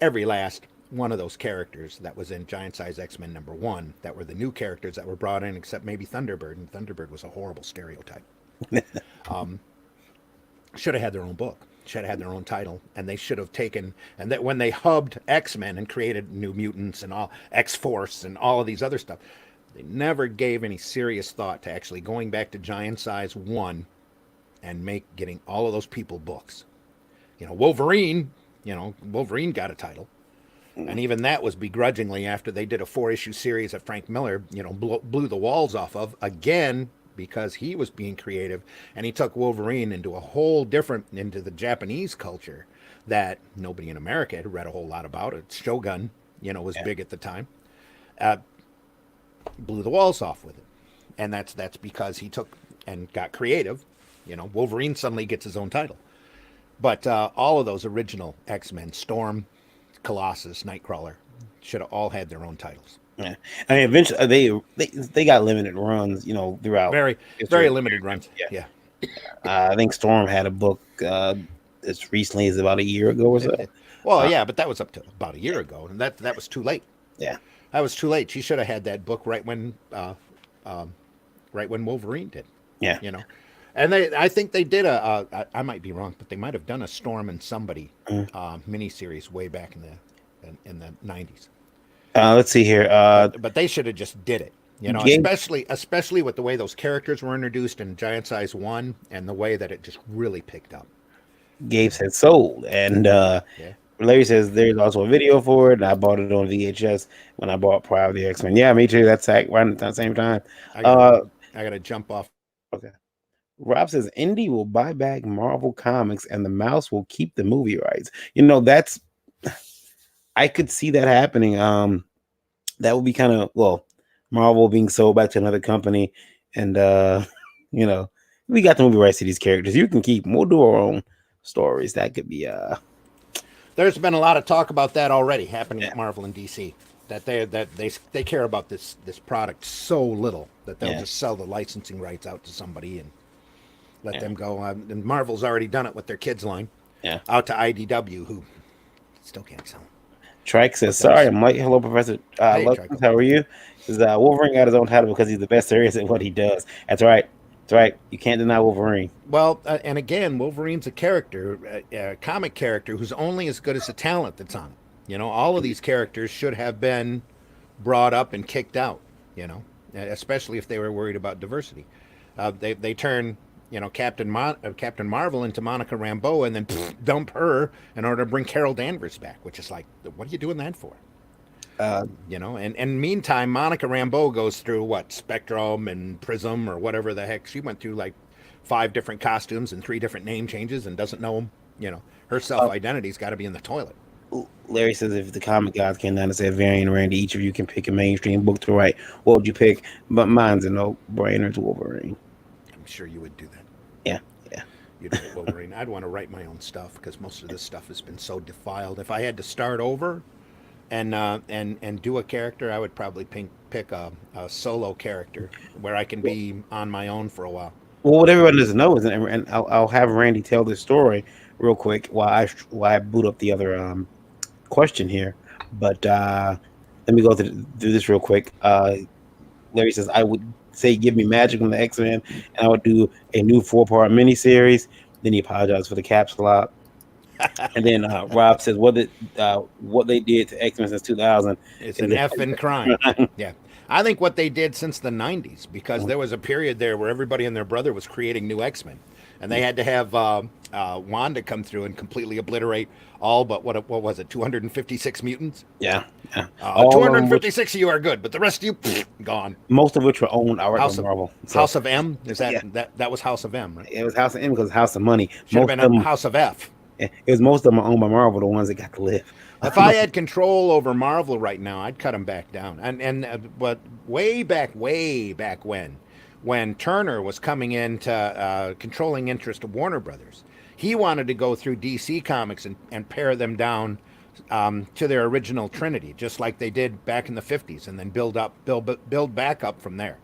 every last one of those characters that was in Giant Size X-Men #1 that were the new characters that were brought in, except maybe Thunderbird, and Thunderbird was a horrible stereotype. Should have had their own book, should have had their own title, and they should have taken, and that when they hubbed X-Men and created New Mutants and all X-Force and all of these other stuff, they never gave any serious thought to actually going back to Giant Size 1 and getting all of those people books. You know, Wolverine got a title. And even that was begrudgingly after they did a 4-issue series that Frank Miller, you know, blew the walls off of, again, because he was being creative, and he took Wolverine into into the Japanese culture that nobody in America had read a whole lot about. Shogun, you know, was big at the time. Blew the walls off with it. And that's because he took and got creative. You know, Wolverine suddenly gets his own title. But all of those original X-Men, Storm, Colossus, Nightcrawler, should have all had their own titles. Yeah, I mean, eventually they got limited runs, you know, throughout. Very limited runs. Yeah. I think Storm had a book as recently as about a year ago or so. Well, yeah, but that was up to about a year ago, and that was too late. Yeah, that was too late. She should have had that book right when Wolverine did. Yeah, you know. And I think they did I might be wrong, but they might have done a Storm and Somebody miniseries way back in the 90s. Let's see here. But they should have just did it, you know, especially with the way those characters were introduced in Giant Size 1 and the way that it just really picked up. Gabe said sold, and Larry says there's also a video for it. And I bought it on VHS when I bought Pride of the X-Men. Yeah, me too. That's right at the same time. I gotta jump off. Okay. Rob says Indie will buy back Marvel Comics and the mouse will keep the movie rights. You know, I could see that happening. That would be kind of, Marvel being sold back to another company, and you know, we got the movie rights to these characters. You can keep them. We'll do our own stories. That could be There's been a lot of talk about that already happening at Marvel and DC. That they care about this product so little that they'll just sell the licensing rights out to somebody and let them go. And Marvel's already done it with their kids line. Yeah. Out to IDW, who still can't sell them. Trike says, "Sorry, I'm late. Hello, Professor. Hey, how are you?" Says Wolverine got his own title because he's the best there is at what he does. That's right. That's right. You can't deny Wolverine. Well, and again, Wolverine's a character, a comic character who's only as good as the talent that's on it. You know, all of these characters should have been brought up and kicked out. You know, especially if they were worried about diversity. They turn, you know, Captain Marvel into Monica Rambeau and then dump her in order to bring Carol Danvers back, which is like, what are you doing that for? You know, and meantime, Monica Rambeau goes through Spectrum and Prism or whatever the heck. She went through like 5 different costumes and 3 different name changes and doesn't know them her self identity's got to be in the toilet. Larry says if the comic gods came down and said, Varian and Randy, each of you can pick a mainstream book to write, what would you pick? But mine's a no-brainer to Wolverine. I'm sure you would do that. Yeah. You'd do Wolverine. I'd want to write my own stuff because most of this stuff has been so defiled. If I had to start over and do a character, I would probably pick a solo character where I can be on my own for a while. Well, what everyone doesn't know is, and I'll have Randy tell this story real quick while I boot up the other question here. But let me go through this real quick. Larry says, I would say give me Magic on the X-Men, and I would do a new 4-part miniseries. Then he apologized for the caps lock. And then Rob says what they did to X-Men since 2000. It's an effing crime. Yeah. I think what they did since the 90s, because there was a period there where everybody and their brother was creating new X-Men. And they had to have Wanda come through and completely obliterate all but, what was it, 256 mutants? Yeah. 256 of you are good, but the rest of you, gone. Most of which were owned outright by Marvel. So, House of M? Is that was House of M, right? it was House of M because House of Money. Should have been House of F. It was most of them are owned by Marvel, the ones that got to live. If I had control over Marvel right now, I'd cut them back down. But way back when Turner was coming into controlling interest of Warner Brothers, he wanted to go through DC Comics and pare them down to their original trinity, just like they did back in the 50s, and then build back up from there.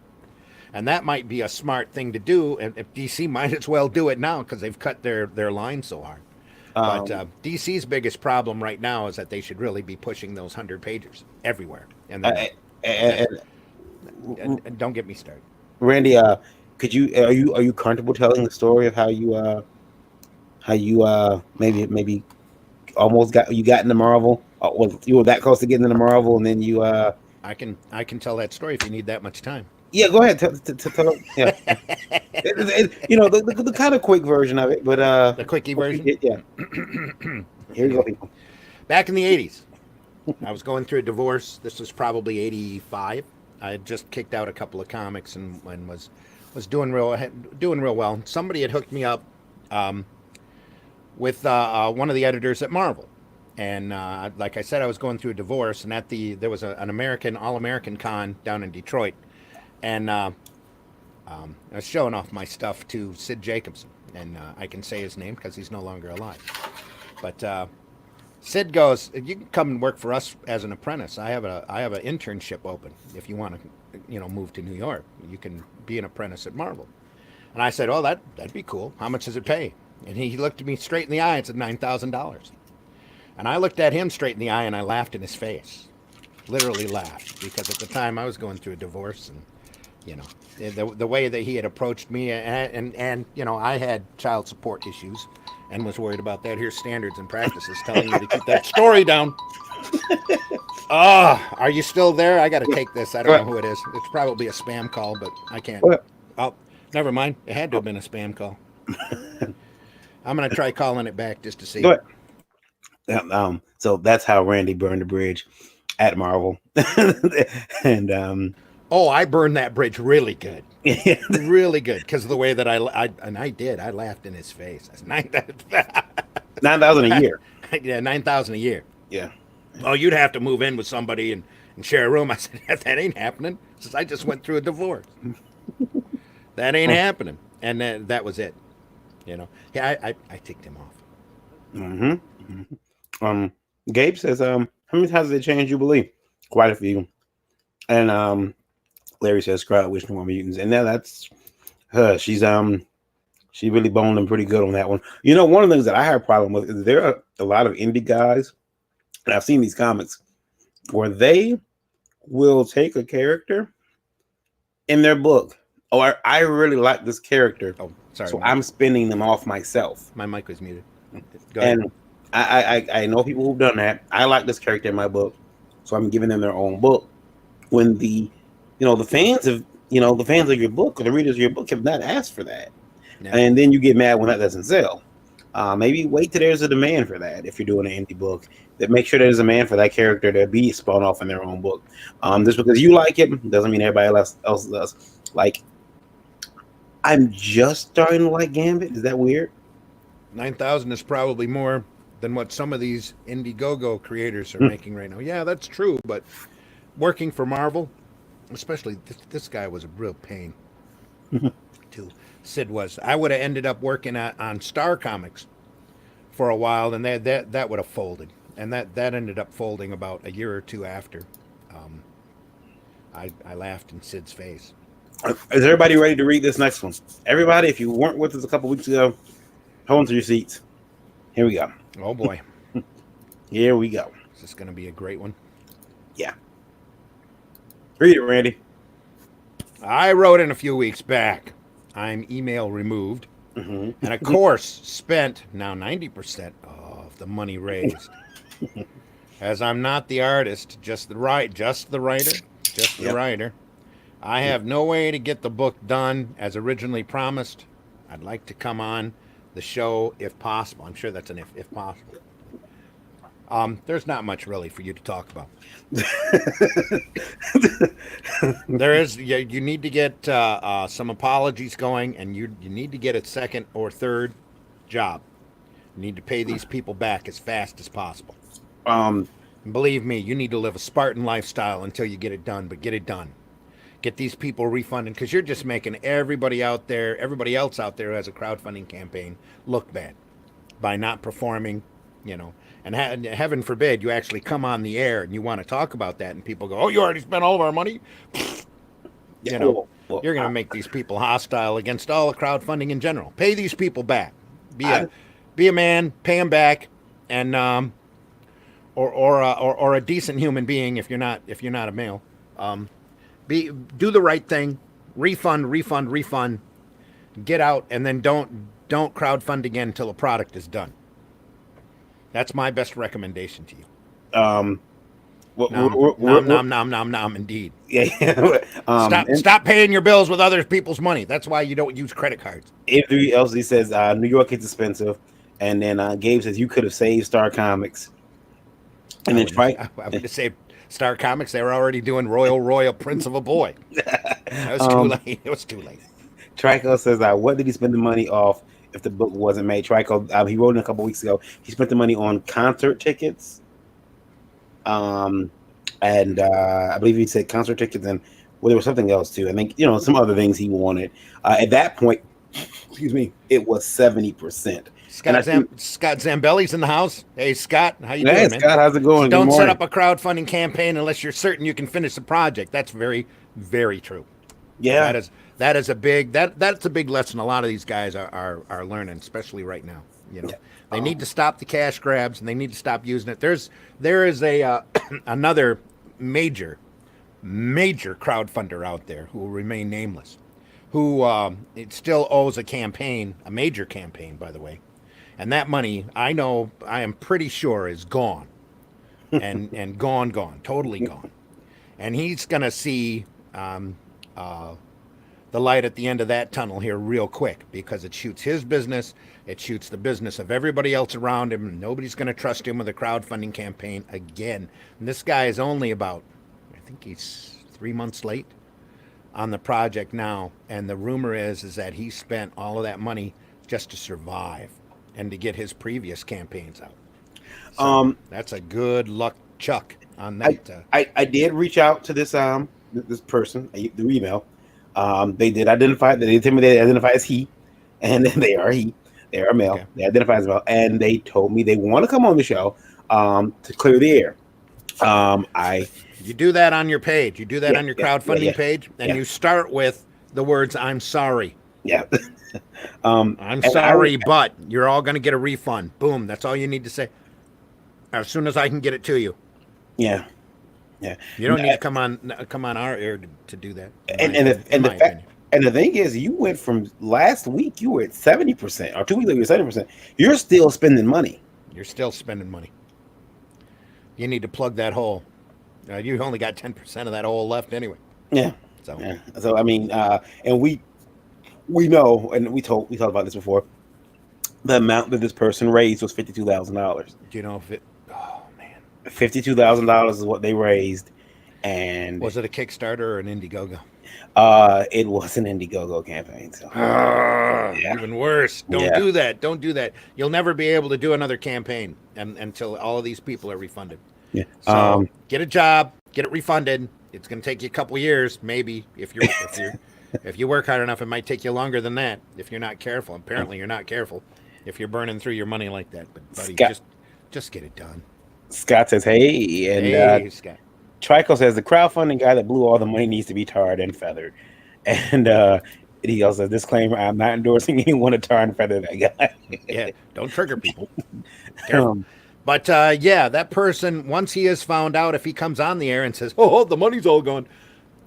And that might be a smart thing to do. And if DC might as well do it now because they've cut their line so hard. But DC's biggest problem right now is that they should really be pushing those 100-pagers everywhere. And don't get me started. Randy, are you comfortable telling the story of how you maybe almost got into Marvel? You were that close to getting into Marvel, and then you I can tell that story if you need that much time. Yeah, go ahead. Tell yeah. The kind of quick version of it, but the quickie version. Yeah. Here you go, people. Back in the 80s, I was going through a divorce. This was probably 85. I had just kicked out a couple of comics and was doing real well. Somebody had hooked me up with one of the editors at Marvel. And like I said, I was going through a divorce, and there was an all-American con down in Detroit. And I was showing off my stuff to Sid Jacobson, and I can say his name because he's no longer alive. But Sid goes, "You can come and work for us as an apprentice. I have an internship open. If you want to, move to New York, you can be an apprentice at Marvel." And I said, "Oh, that'd be cool. How much does it pay?" And he looked at me straight in the eye and said, $9,000. And I looked at him straight in the eye and I laughed in his face, literally laughed, because at the time I was going through a divorce and. The way that he had approached me, and I had child support issues and was worried about that. Here's standards and practices telling you to keep that story down. Are you still there? I got to take this. I don't know who it is. It's probably a spam call, but I can't. Oh, never mind. It had to have been a spam call. I'm going to try calling it back just to see. So that's how Randy burned the bridge at Marvel. And I burned that bridge really good. Really good, because of the way that I laughed in his face. That's 9,000 a year. Yeah, 9,000 a year. Yeah. Oh, you'd have to move in with somebody and share a room. I said, that ain't happening. Since I just went through a divorce. That ain't happening. And that was it. Yeah, I ticked him off. Mm-hmm. Gabe says, how many times did they change Jubilee? Quite a few. And Larry says, "Crowd wish no more mutants," and now that's her. She really boned them pretty good on that one. One of the things that I have a problem with is there are a lot of indie guys, and I've seen these comics where they will take a character in their book. Oh, I really like this character. Oh, sorry. So I'm spinning them off myself. My mic was muted. Go ahead. And I know people who've done that. I like this character in my book, so I'm giving them their own book. When the fans of your book or the readers of your book have not asked for that, and then you get mad when that doesn't sell. Maybe wait till there's a demand for that. If you're doing an indie book, that make sure there's a demand for that character to be spun off in their own book. Just because you like it doesn't mean everybody else does. Like, I'm just starting to like Gambit. Is that weird? 9,000 is probably more than what some of these Indiegogo creators are making right now. Yeah, that's true, but working for Marvel, especially this guy was a real pain. Too. Sid was. I would have ended up working on Star Comics for a while, and that would have folded, and that ended up folding about a year or two after. I laughed in Sid's face. Is everybody ready to read this next one? Everybody, if you weren't with us a couple weeks ago, hold on to your seats. Here we go. Oh boy, Here we go. is this going to be a great one? Yeah. Read it, Randy. I wrote in a few weeks back. I'm email removed, and of course spent now 90% of the money raised. As I'm not the artist, just the writer. I have no way to get the book done as originally promised. I'd like to come on the show if possible. I'm sure that's an if possible. There's not much really for you to talk about. There is. You need to get some apologies going, and you need to get a second or third job. You need to pay these people back as fast as possible. And believe me, you need to live a Spartan lifestyle until you get it done, but get it done. Get these people refunded, because you're just making everybody else out there who has a crowdfunding campaign look bad by not performing, and heaven forbid you actually come on the air and you want to talk about that and people go, oh, you already spent all of our money. You're going to make these people hostile against all of crowdfunding in general. Pay these people back. Be a man, pay them back, and or a decent human being if you're not a male. Do the right thing, refund, get out, and then don't crowdfund again until a product is done. That's my best recommendation to you. Nom, indeed. Yeah. Stop paying your bills with other people's money. That's why you don't use credit cards. Avery LC says New York is expensive, and then Gabe says you could have saved Star Comics. And then I would say Star Comics. They were already doing Royal Prince of a Boy. That was too late. It was too late. Trico says, what did he spend the money off if the book wasn't made? Trico, he wrote in a couple weeks ago. He spent the money on concert tickets. And I believe he said concert tickets, and there was something else too. I think some other things he wanted. At that point, excuse me, it was 70%. Scott Zambelli's in the house. Hey, Scott, how you doing, man? Scott, how's it going? Don't set up a crowdfunding campaign unless you're certain you can finish the project. That's very, very true. Yeah, that's a big lesson. A lot of these guys are learning, especially right now. They need to stop the cash grabs, and they need to stop using it. There is a another major crowdfunder out there who will remain nameless, who it still owes a major campaign, by the way. And that money, I am pretty sure, is gone, and gone, totally gone. And he's gonna see the light at the end of that tunnel here real quick, because it shoots his business, it shoots the business of everybody else around him. And nobody's gonna trust him with a crowdfunding campaign again. And this guy is only about, I think he's 3 months late on the project now. And the rumor is that he spent all of that money just to survive and to get his previous campaigns out. So that's a good luck chuck on that. I did reach out to this person through email. They did identify that. They told me they identify as he, and they are he. They are male. Okay. They identify as male, and they told me they want to come on the show to clear the air. You do that on your page. You do that on your crowdfunding page, and you start with the words "I'm sorry." Yeah. I'm sorry, but you're all going to get a refund. Boom. That's all you need to say. As soon as I can get it to you. Yeah. You don't need to come on our air to do that. And the thing is, you went from last week, you were at 70%, or 2 weeks ago, you were 70%. You're still spending money. You're still spending money. You need to plug that hole. You only got 10% of that hole left anyway. Yeah. So I mean, and we know, and we talked about this before. The amount that this person raised was $52,000. Do you know if it? Oh man, $52,000 is what they raised, and was it a Kickstarter or an Indiegogo? It was an Indiegogo campaign. So yeah, Even worse. Don't yeah, do that. Don't do that. You'll never be able to do another campaign until all of these people are refunded. yeah. So get a job, get it refunded. It's going to take you a couple years, maybe if you work hard enough. It might take you longer than that if you're not careful. Apparently, you're not careful if you're burning through your money like that. But buddy, Scott, just get it done. Scott says, "Hey," and Hey, Scott. Trico says the crowdfunding guy that blew all the money needs to be tarred and feathered. And he also says, disclaimer: I'm not endorsing anyone to tar and feather that guy. Yeah, don't trigger people. Careful. Um, But yeah, that person, once he is found out, if he comes on the air and says, "Oh, the money's all gone,"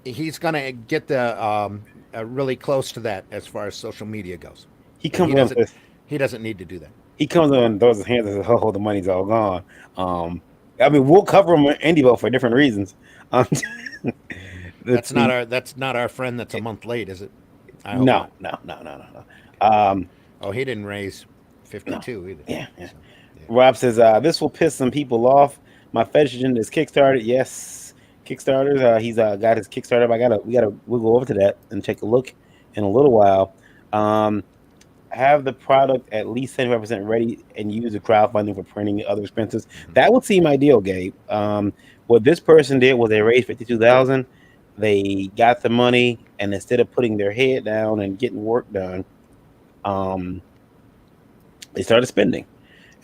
he's gonna get the really close to that as far as social media goes. he And comes on this. he doesn't need to do that. He comes on and throws his hands and says, "Oh, the money's all gone." I mean, we'll cover him in IndieVolt for different reasons. That's not our friend that's a month late, is it? I hope no, not. no. Oh, he didn't raise 52 either. Yeah. So, yeah. Rob says, this will piss some people off. My fetish agenda is Kickstarter. Yes, Kickstarters. He's got his Kickstarter. We'll go over to that and take a look in a little while. Have the product at least 75% ready and use the crowdfunding for printing and other expenses. Mm-hmm. That would seem ideal, Gabe. What this person did was they raised $52,000. They got the money, and instead of putting their head down and getting work done, they started spending.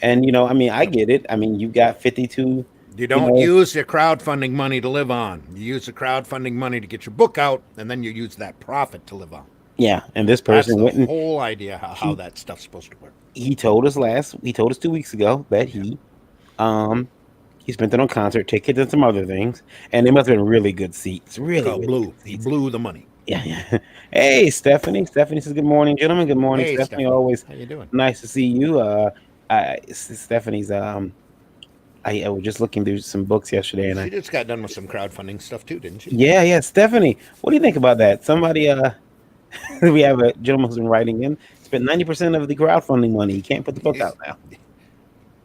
And I mean, I get it. I mean, you got 52. You don't use your crowdfunding money to live on. You use the crowdfunding money to get your book out, and then you use that profit to live on. Yeah, and this That's person the went and whole idea how that stuff's supposed to work. he told us 2 weeks ago that he spent it on concert tickets and some other things, and they must have been really good seats. Really good He seats. blew the money. Yeah. Hey, Stephanie. Stephanie says, "Good morning, gentlemen. Good morning, Hey, Stephanie. Stephanie. Always How you doing? nice to see you." Stephanie's I was just looking through some books yesterday, and She just got done with some crowdfunding stuff too, didn't she? yeah, Stephanie. What do you think about that? Somebody we have a gentleman who's been writing in, spent 90% of the crowdfunding money. He can't put the book out now.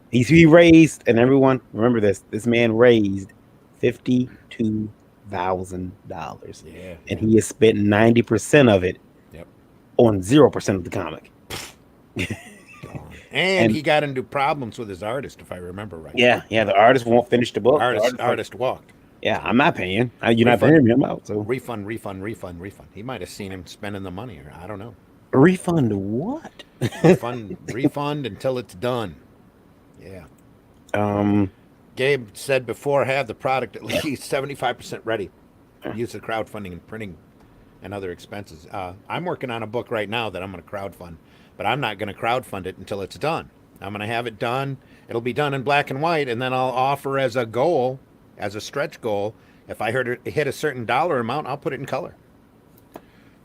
He raised, and everyone remember this man raised $52,000. Yeah. And he has spent 90% of it Yep. on 0% of the comic. And he got into problems with his artist, if I remember right. Yeah, the artist won't finish the book. Artist walked. Yeah, I'm not paying. You're not paying me. I'm out. So Refund. He might have seen him spending the money, or I don't know. refund what? Refund until it's done. Yeah. Um, Gabe said before, have the product at least 75% ready. Use the crowdfunding and printing and other expenses. I'm working on a book right now that I'm going to crowdfund, but I'm not going to crowdfund it until it's done. I'm going to have it done. It'll be done in black and white, and then I'll offer as a goal, as a stretch goal. If I hit a certain dollar amount, I'll put it in color.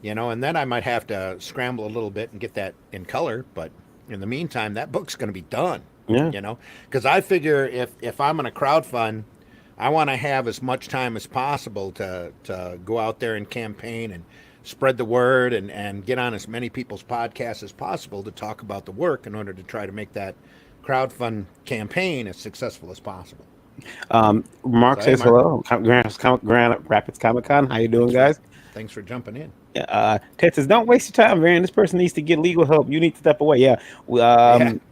And then I might have to scramble a little bit and get that in color, but in the meantime, that book's going to be done. Yeah. Because I figure if I'm going to crowdfund, I want to have as much time as possible to go out there and campaign and spread the word and get on as many people's podcasts as possible to talk about the work in order to try to make that crowdfund campaign as successful as possible. Mark says hello. Grand Rapids Comic Con. How you doing, guys? Thanks for jumping in. Ted says, "Don't waste your time, man. This person needs to get legal help. You need to step away." Yeah.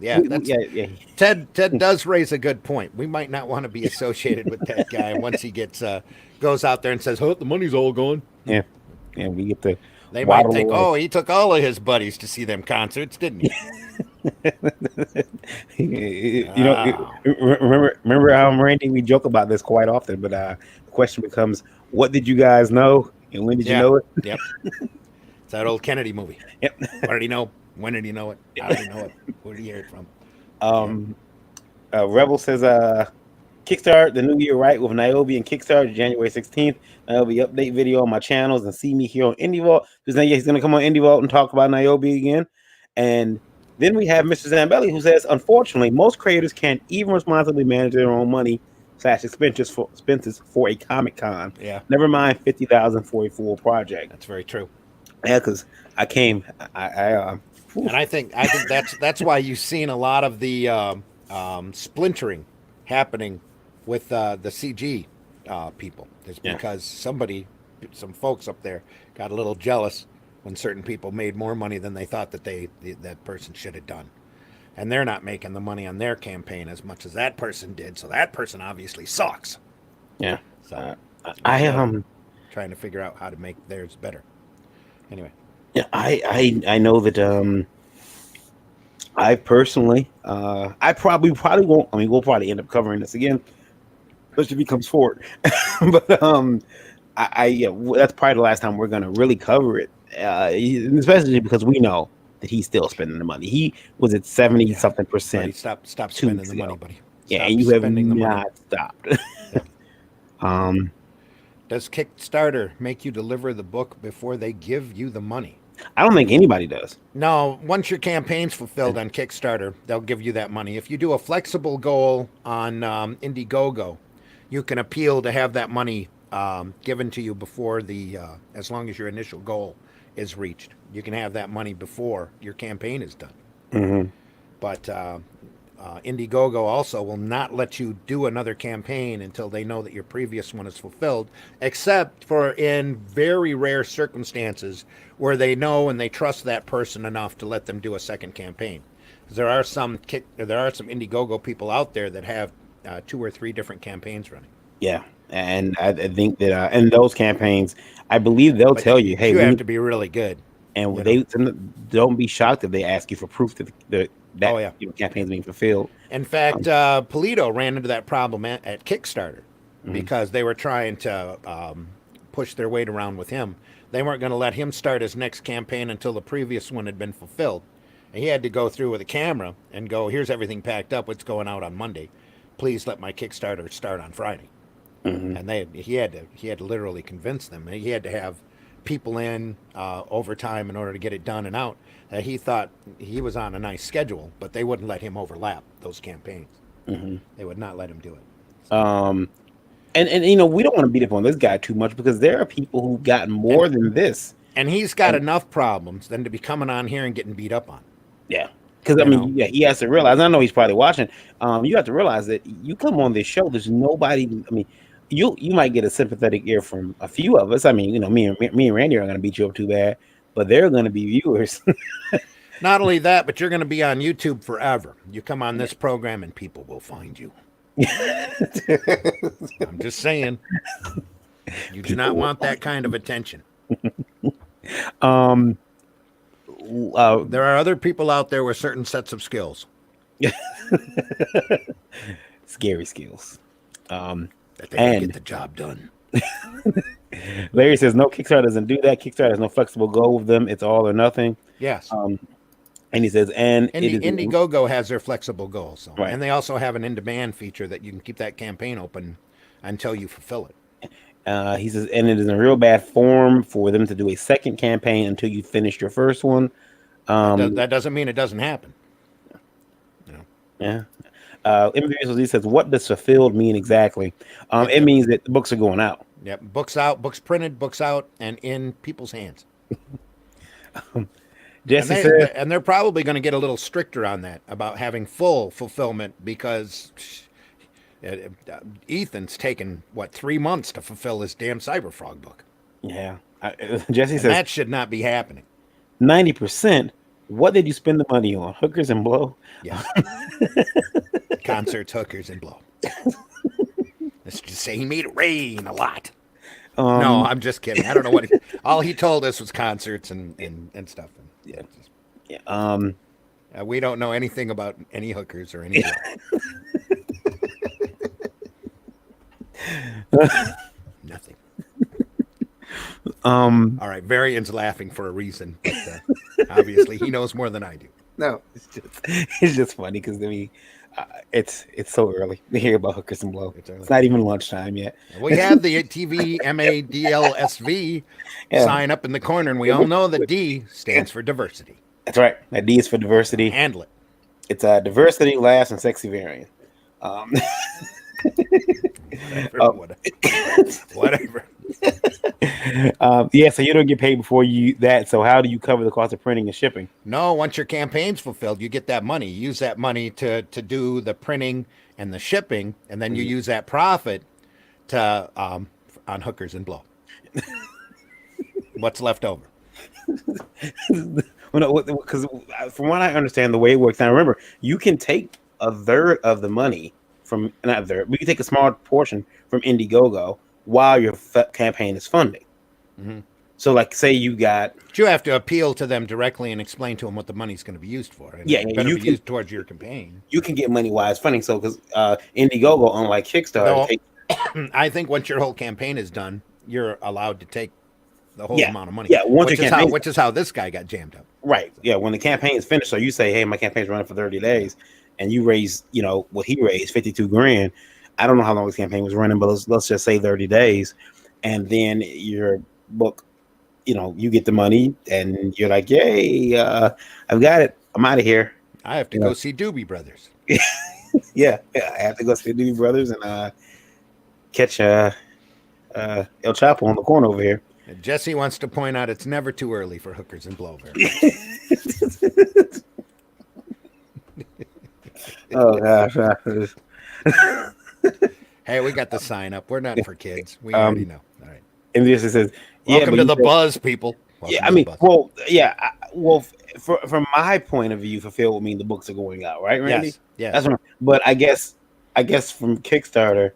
Yeah. Ted does raise a good point. We might not want to be associated with that guy once he goes out there and says, "Oh, the money's all gone." Yeah. We get the. They might think, "Oh, he took all of his buddies to see them concerts, didn't he?" Remember, Randy, we joke about this quite often, but the question becomes, what did you guys know, and when did you know it? Yep. It's that old Kennedy movie. Yep. What did he know? When did he know it? How did he know it? Where did he hear it from? Rebel says, Kickstart the new year right with Niobe and Kickstarter January 16th. Niobe update video on my channels and see me here on IndieVolt. He's going to come on IndieVolt and talk about Niobe again. And then we have Mr. Zambelli, who says, unfortunately, most creators can't even responsibly manage their own money / expenses for a Comic Con. Yeah. Never mind $50,000 for a full project. That's very true. Yeah, because I came. And I think that's why you've seen a lot of the splintering happening with the CG people. It's because somebody some folks up there got a little jealous when certain people made more money than they thought that that person should have done. And they're not making the money on their campaign as much as that person did, so that person obviously sucks. Yeah. So I trying to figure out how to make theirs better. Anyway. Yeah, I know that I personally I probably won't. I mean, we'll probably end up covering this again, especially if he comes forward. But that's probably the last time we're gonna really cover it, especially because we know that he's still spending the money. He was at 70 something percent. Buddy, stop spending the money, buddy. Yeah, and you have not stopped. Does Kickstarter make you deliver the book before they give you the money? I don't think anybody does. No, once your campaign's fulfilled on Kickstarter, they'll give you that money. If you do a flexible goal on Indiegogo, you can appeal to have that money given to you before as long as your initial goal is reached. You can have that money before your campaign is done. Mm-hmm. But Indiegogo also will not let you do another campaign until they know that your previous one is fulfilled, except for in very rare circumstances where they know and they trust that person enough to let them do a second campaign. Because there are some Indiegogo people out there that have 2 or 3 different campaigns running. Yeah, and I think that in those campaigns, I believe they'll tell you, "Hey, you have to be really good." And don't be shocked if they ask you for proof that campaign's being fulfilled. In fact, Polito ran into that problem at Kickstarter because they were trying to push their weight around with him. They weren't going to let him start his next campaign until the previous one had been fulfilled. And he had to go through with a camera and go, "Here's everything packed up. It's going out on Monday. Please let my Kickstarter start on Friday." Mm-hmm. And he had to literally convince them. He had to have people in overtime in order to get it done and out. He thought he was on a nice schedule, but they wouldn't let him overlap those campaigns. Mm-hmm. They would not let him do it. So. And you know, we don't want to beat up on this guy too much because there are people who've gotten more than this. And he's got enough problems than to be coming on here and getting beat up on. Yeah. Because he has to realize, I know he's probably watching. You have to realize that you come on this show, there's nobody. I mean, you might get a sympathetic ear from a few of us. I mean, you know, me and Randy are going to beat you up too bad, but there are going to be viewers. Not only that, but you're going to be on YouTube forever. You come on this program and people will find you. I'm just saying. You do not want that kind of attention. There are other people out there with certain sets of skills. Scary skills. That they can get the job done. Larry says no, Kickstarter doesn't do that. Kickstarter has no flexible goal with them. It's all or nothing. Yes. And he says, Indiegogo has their flexible goals. So. Right. And they also have an in-demand feature that you can keep that campaign open until you fulfill it. He says, and it is in real bad form for them to do a second campaign until you finish your first one. That doesn't mean it doesn't happen. You know? Yeah. He says, what does fulfilled mean exactly? It means that the books are going out. Yep. Books out, books printed, books out, and in people's hands. Jesse and they're probably going to get a little stricter on that about having full fulfillment because Ethan's taken 3 months to fulfill his damn Cyberfrog book. Yeah. Jesse says that should not be happening. 90%. What did you spend the money on? Hookers and blow? Yeah. Concerts, hookers, and blow. Let's just say he made it rain a lot. No, I'm just kidding. I don't know what all he told us was concerts and stuff. Yeah. We don't know anything about any hookers or any. Nothing. All right, Varian's laughing for a reason, but obviously he knows more than I do. No, it's just funny because I mean, it's so early to hear about hookers and blow. It's not even lunchtime yet. We have the TV MADLSV sign up in the corner, and we all know that D stands for diversity. That's right. That D is for diversity. Handle it. It's diversity, laughs, and sexy variant. Whatever. Yeah, so you don't get paid before that. So how do you cover the cost of printing and shipping? No, once your campaign's fulfilled, you get that money. You use that money to do the printing and the shipping, and then you use that profit to on hookers and blow. What's left over? Because from what I understand, the way it works now, remember, you can take a third of the money from not a third, but you can take a small portion from Indiegogo while your campaign is funding. Mm-hmm. So, like, say you got, But you have to appeal to them directly and explain to them what the money's going to be used for. And it better you be can used towards your campaign. you can get money while it's funding. So, because Indiegogo, unlike Kickstarter, No, I think once your whole campaign is done, you're allowed to take the whole amount of money. Yeah, once which your is campaign, which is how this guy got jammed up. right? Yeah, when the campaign is finished, so you say, "Hey, my campaign's running for 30 days," and you raise, what he raised, 52 grand. I don't know how long his campaign was running, but let's just say 30 days, and then your book, you get the money, and you're like, "Yay, I've got it. I'm out of here." I have to go see Doobie Brothers. Yeah, I have to go see the Doobie Brothers and catch El Chapo on the corner over here. And Jesse wants to point out it's never too early for hookers and blowberries. Oh gosh. Hey, we got the sign up. We're not for kids. We already know. All right. And this says, Welcome to the said, buzz, people. Welcome Yeah, I to the mean, buzz. from my point of view, fulfill would mean the books are going out, right, Randy? Yes. Yes. That's what. But I guess from Kickstarter,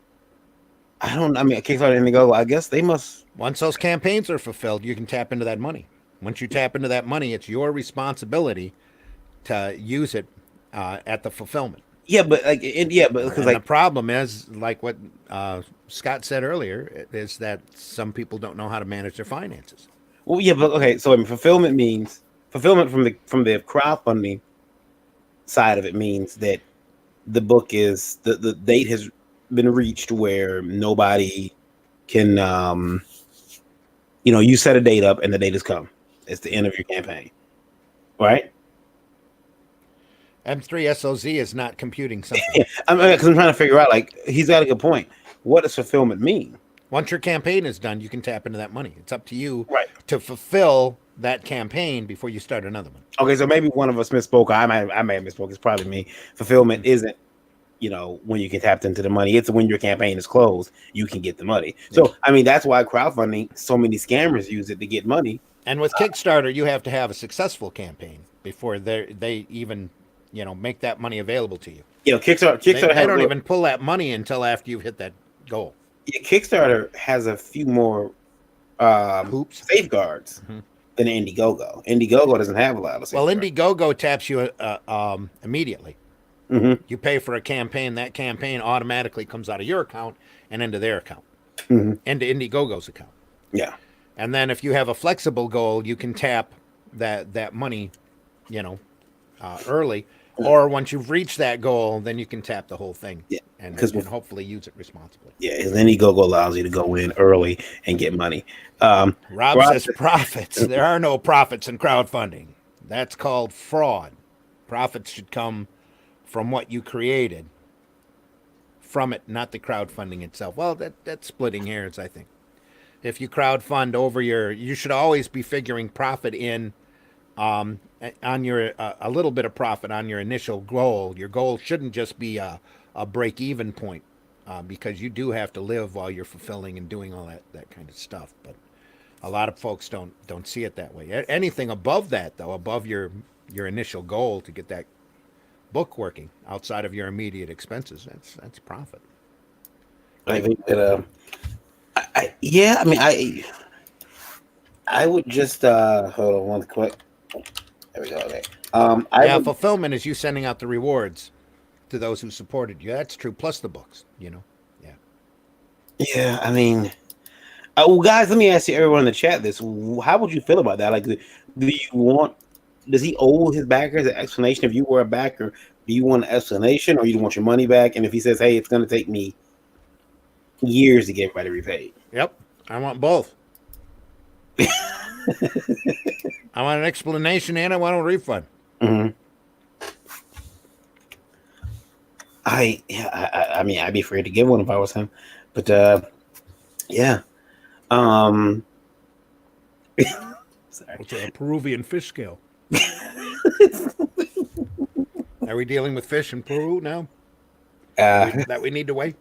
Kickstarter and Indiegogo, I guess they must. Once those campaigns are fulfilled, you can tap into that money. Once you tap into that money, it's your responsibility to use it at the fulfillment. Yeah, but because And the problem is, like what Scott said earlier, is that some people don't know how to manage their finances. well, yeah, but okay. So fulfillment means fulfillment from the crowdfunding side of it means that the book is the date has been reached where nobody can you set a date up and the date has come. It's the end of your campaign, right? M3SOZ is not computing something. Because I'm trying to figure out, like, he's got a good point. What does fulfillment mean? Once your campaign is done, you can tap into that money. It's up to you Right. to fulfill that campaign before you start another one. Okay, so maybe one of us misspoke. I may have misspoke. It's probably me. Fulfillment isn't, when you can tap into the money. It's when your campaign is closed, you can get the money. So, that's why crowdfunding, so many scammers use it to get money. And with Kickstarter, you have to have a successful campaign before they even, make that money available to you. Kickstarter. They don't even pull that money until after you've hit that goal. Yeah, Kickstarter has a few more Hoops. safeguards than Indiegogo. Indiegogo doesn't have a lot of Well, safeguards. Indiegogo taps you immediately. Mm-hmm. You pay for a campaign, that campaign automatically comes out of your account and into their account, into Indiegogo's account. Yeah. And then if you have a flexible goal, you can tap that money, early. Or once you've reached that goal, then you can tap the whole thing and hopefully use it responsibly. Yeah, because Indiegogo allows you to go in early and get money. Rob says profits. There are no profits in crowdfunding. That's called fraud. Profits should come from what you created, from it, not the crowdfunding itself. Well, that's splitting hairs, I think. If you crowdfund over you should always be figuring profit in on your a little bit of profit on your initial goal. Your goal shouldn't just be a break-even point because you do have to live while you're fulfilling and doing all that kind of stuff. But a lot of folks don't see it that way. Anything above that, though, above your initial goal to get that book working outside of your immediate expenses, that's profit. I think that I would just hold on one quick. There we go. Okay. Fulfillment is you sending out the rewards to those who supported you. That's true. Plus the books, Yeah. Yeah. Well, guys, let me ask you, everyone in the chat, this: how would you feel about that? Like, does he owe his backers an explanation? If you were a backer, do you want an explanation, or you want your money back? And if he says, "Hey, it's going to take me years to get everybody repaid," Yep, I want both. I want an explanation and I want a refund. Mm-hmm. I'd be afraid to give one if I was him, but yeah. Sorry. It's a Peruvian fish scale. Are we dealing with fish in Peru now? That we need to weigh?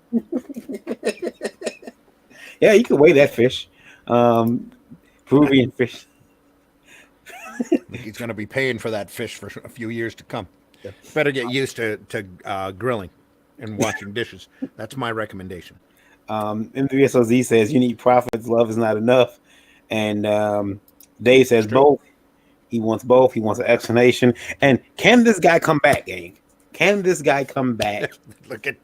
Yeah, you can weigh that fish. Peruvian fish. He's going to be paying for that fish for a few years to come. Better get used to grilling and washing dishes. That's my recommendation. M3SOZ says you need profits. Love is not enough. And Dave says both. He wants both. He wants an explanation. And can this guy come back, gang? Can this guy come back? Look at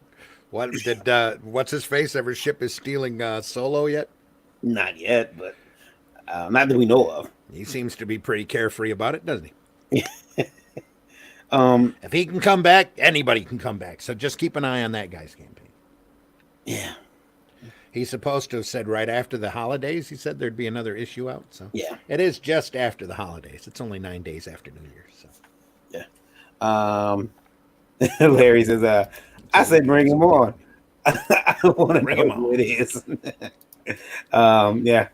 what did what's his face ever ship his stealing Solo yet? Not yet, but not that we know of. He seems to be pretty carefree about it, doesn't he? If he can come back, anybody can come back. So just keep an eye on that guy's campaign. Yeah. He's supposed to have said right after the holidays, he said there'd be another issue out. So Yeah. it is just after the holidays. It's only 9 days after New Year's. So. Yeah. Larry says, I say bring him on. I want to Bring know him who on. it is. Yeah.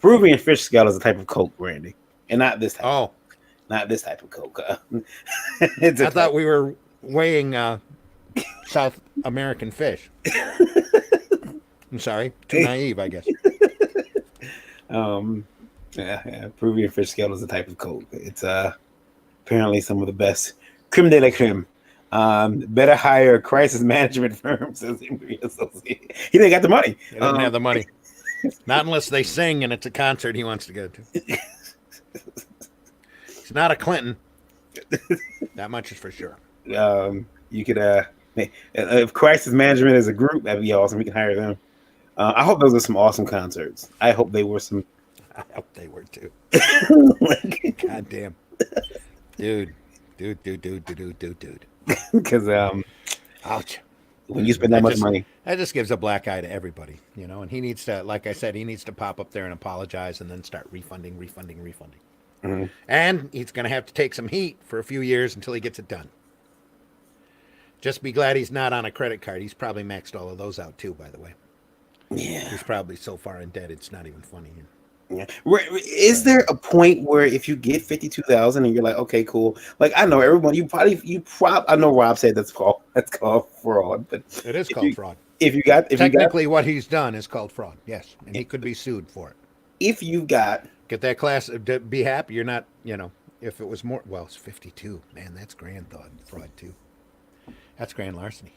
Peruvian fish scale is a type of Coke, Randy. And not this type. Oh, Not this type of Coke. I thought we were weighing South American fish. I'm sorry. Too naive, I guess. Yeah. Peruvian fish scale is a type of Coke. It's apparently some of the best. Creme de la creme. Better hire a crisis management firm, says he didn't got the money. He doesn't have the money. Not unless they sing and it's a concert he wants to go to. He's not a Clinton. That much is for sure. You could if crisis management is a group, that'd be awesome. We can hire them. I hope those are some awesome concerts. I hope they were some. I hope they were too. God damn. Dude. Because Ouch. when you spend that much money, That just gives a black eye to everybody, you know, and he needs to, like I said, he needs to pop up there and apologize and then start refunding. Mhm. And he's going to have to take some heat for a few years until he gets it done. Just be glad he's not on a credit card. He's probably maxed all of those out too, by the way. yeah. He's probably so far in debt, it's not even funny. Yeah. Is there a point where if you get 52,000 and you're like, okay, cool. Like I know everyone, I know Rob said that's called fraud, but It is called fraud. Technically, what he's done is called fraud. Yes, and he could be sued for it. if you got Get that class. Be happy. You're not. You know, if it was more. Well, it's 52. Man, that's grand fraud too. That's grand larceny.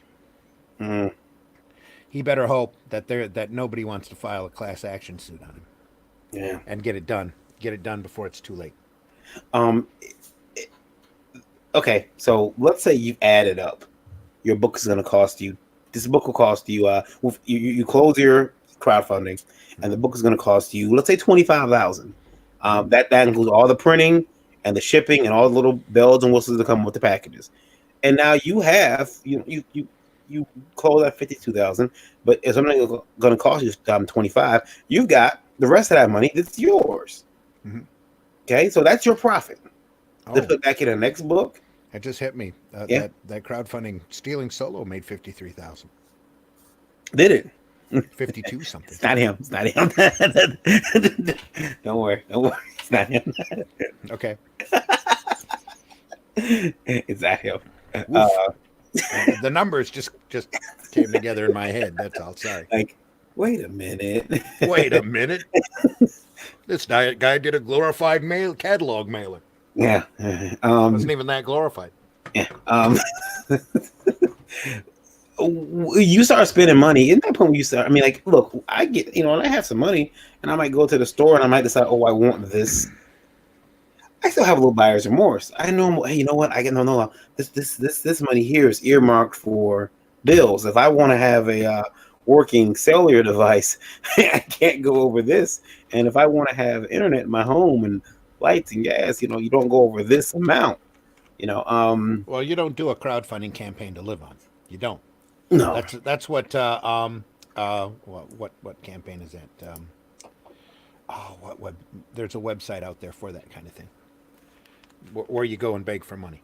mm, He better hope that nobody wants to file a class action suit on him yeah. and get it done. Get it done before it's too late. Okay, so let's say you've added up. Your book is going to cost you. This book will cost you. You close your crowdfunding, and the book is going to cost you. Let's say 25,000. That includes all the printing and the shipping and all the little bells and whistles that come with the packages. And now you have you close at 52,000, but if something is going to cost you 25, you've got the rest of that money that's yours. Mhm. Okay, so that's your profit. Oh, To put back in the next book. it just hit me. Yeah. That crowdfunding stealing Solo made 53,000. Did it? 52 something. It's not him. It's not him. Don't worry. It's not him. Okay. It's not him. The numbers just came together in my head. That's all. Sorry. Like, wait a minute. Wait a minute. This guy did a glorified catalog mailer. Yeah. Wasn't even that glorified. Yeah. You start spending money. Isn't that point when you start? I mean, like, look, I get, and I have some money, and I might go to the store and I might decide, oh, I want this. I still have a little buyer's remorse. I know, hey, you know what? I get no. This money here is earmarked for bills. If I want to have a working cellular device, I can't go over this. And if I want to have internet in my home and lights and gas, you don't go over this amount. Well, you don't do a crowdfunding campaign to live on. You don't. No. That's what what campaign is that? What there's a website out there for that kind of thing. Where you go and beg for money.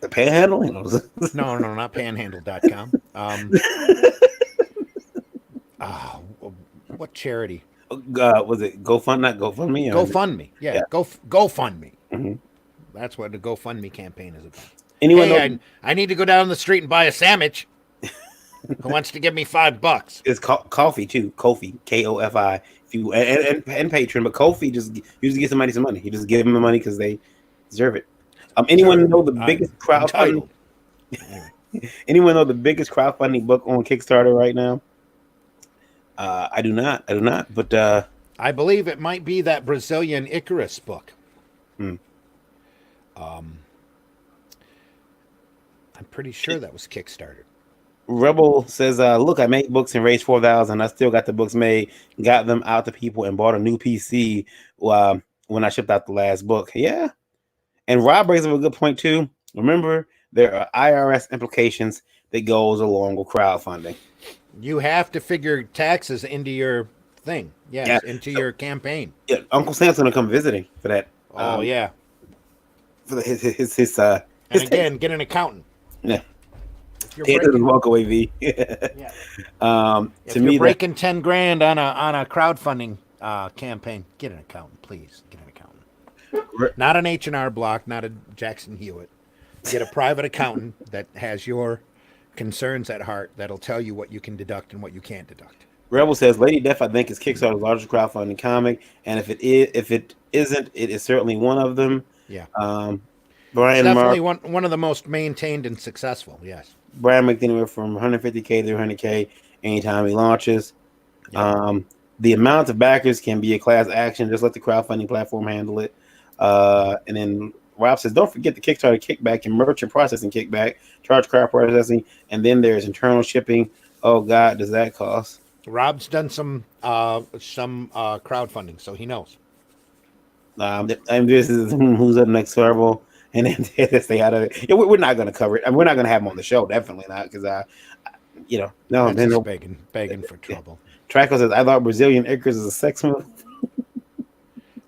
The panhandle? No, not panhandle.com. What charity? Was it GoFund? Not GoFundMe? GoFundMe. Yeah. GoFundMe. Mm-hmm. That's what the GoFundMe campaign is about. Anyone know? I need to go down the street and buy a sandwich. Who wants to give me $5? It's Kofi too. Kofi, Kofi. If you and patron, but Kofi just usually gives somebody some money. You just give them the money because they deserve it. Anyone know the biggest crowdfunding? Anyone know the biggest crowdfunding book on Kickstarter right now? I do not. But I believe it might be that Brazilian Icarus book. Hmm. I'm pretty sure that was Kickstarter. Rebel says, look, I made books and raised 4,000. I still got the books made, got them out to people, and bought a new PC when I shipped out the last book. Yeah. And Rob brings up a good point, too. Remember, there are IRS implications that goes along with crowdfunding. You have to figure taxes into your thing. Yes, Yeah. into your campaign. Yeah, Uncle Sam's going to come visiting for that. Oh, yeah. For his And again, get an accountant. Yeah. If you're walk away, V. yeah. If To you're me, breaking 10 grand on a crowdfunding campaign, get an accountant, please. Get an accountant. Not an H&R Block, not a Jackson Hewitt. Get a private accountant that has your concerns at heart that'll tell you what you can deduct and what you can't deduct. Rebel says Lady Death, I think, is Kickstarter's largest crowdfunding comic, and if it isn't, it is certainly one of them. Yeah. Brian Definitely one of the most maintained and successful, yes. Brian makes anywhere from 150K to 100K anytime he launches. Yep. The amount of backers can be a class action. Just let the crowdfunding platform handle it. And then Rob says, don't forget the Kickstarter kickback and merchant processing kickback, charge crowd processing, and then there's internal shipping. Oh, God, does that cost? Rob's done some crowdfunding, so he knows. And this is who's up next, Servo. And then they stay out of it. Yeah, we're not going to cover it. I mean, we're not going to have him on the show. Definitely not, because no. That's just begging for trouble. Traco says, I thought Brazilian Icarus is a sex move.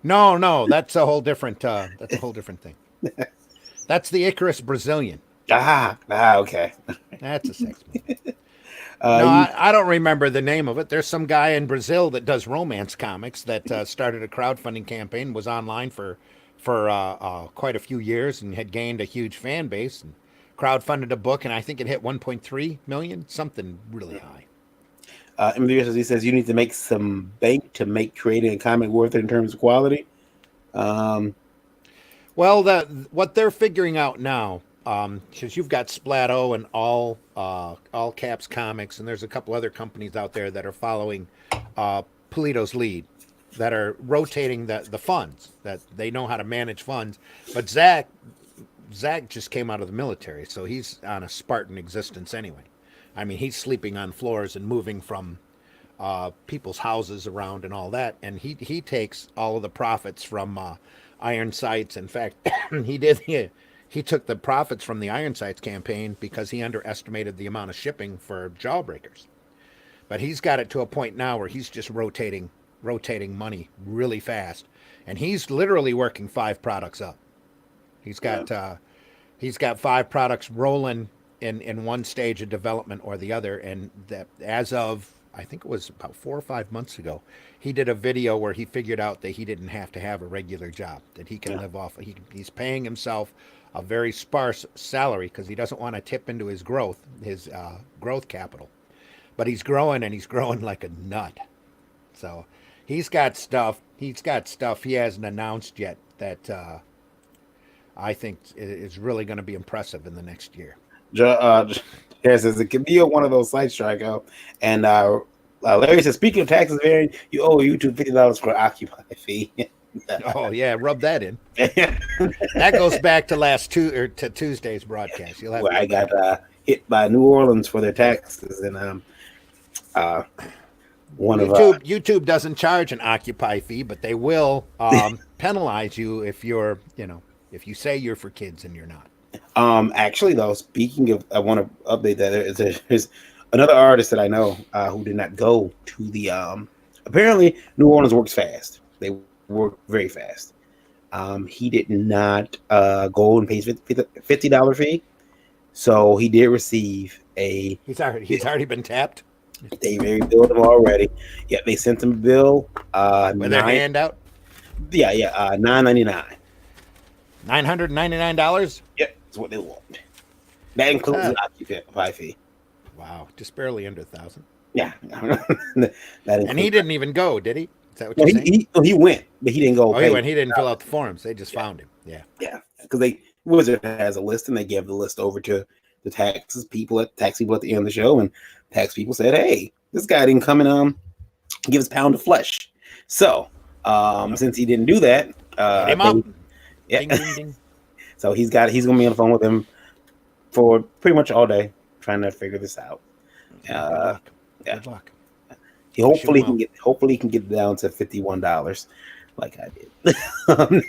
No, that's a whole different. That's a whole different thing. That's the Icarus Brazilian. Okay. That's a sex move. I don't remember the name of it. There's some guy in Brazil that does romance comics that started a crowdfunding campaign, was online for quite a few years and had gained a huge fan base and crowdfunded a book, and I think it hit 1.3 million, something really high. He says you need to make some bank to make creating a comic worth it in terms of quality. Well, what they're figuring out now, because you've got Splatto and all caps comics, and there's a couple other companies out there that are following Polito's lead, that are rotating the funds, that they know how to manage funds. But Zach just came out of the military, so he's on a Spartan existence anyway. I mean, he's sleeping on floors and moving from people's houses around and all that, and he takes all of the profits from Iron Sights. In fact, he took the profits from the Iron Sights campaign because he underestimated the amount of shipping for Jawbreakers. But he's got it to a point now where he's just rotating money really fast, and he's literally working 5 products up. He's got 5 products rolling in one stage of development or the other, and that as of, I think it was about 4 or 5 months ago, he did a video where he figured out that he didn't have to have a regular job, that he can live off. He's paying himself a very sparse salary because he doesn't want to tip into his growth capital. But he's growing, and he's growing like a nut. So he's got stuff he hasn't announced yet that I think is really going to be impressive in the next year. Says it could be one of those sites, Trico. And Larry says, speaking of taxes, Varian, you owe YouTube $50 for Occupy fee. Oh yeah, rub that in. That goes back to Tuesday's broadcast. You'll have I got hit by New Orleans for their taxes, and YouTube doesn't charge an Occupy fee, but they will penalize you if if you say you're for kids and you're not. Actually, though, speaking of, I want to update that. There's another artist that I know who did not go to the. Apparently, New Orleans works fast. They work very fast. He did not go and pay $50 fee, so he did receive a. He's already been tapped. They already billed him already. Yeah, they sent him a bill. With their hand out. Yeah, $9.99. $999. Yep, that's what they want. That includes the Occupy fee. Wow, just barely under 1,000. Yeah, And he didn't even go, did he? Is that what No, you're saying? he went, but he didn't go. Oh, he Pay. went. He didn't fill out the forms. They just found him. Yeah. Yeah, because they Wizard has a list, and they gave the list over to the tax people at the end of the show, and tax people said, "Hey, this guy didn't come and give us a pound of flesh." So, since he didn't do that, Get him up. yeah, Ding, ding, ding. so he's gonna be on the phone with him for pretty much all day, trying to figure this out. Good luck. Yeah. Good luck. He hopefully can get it down to $51, like I did.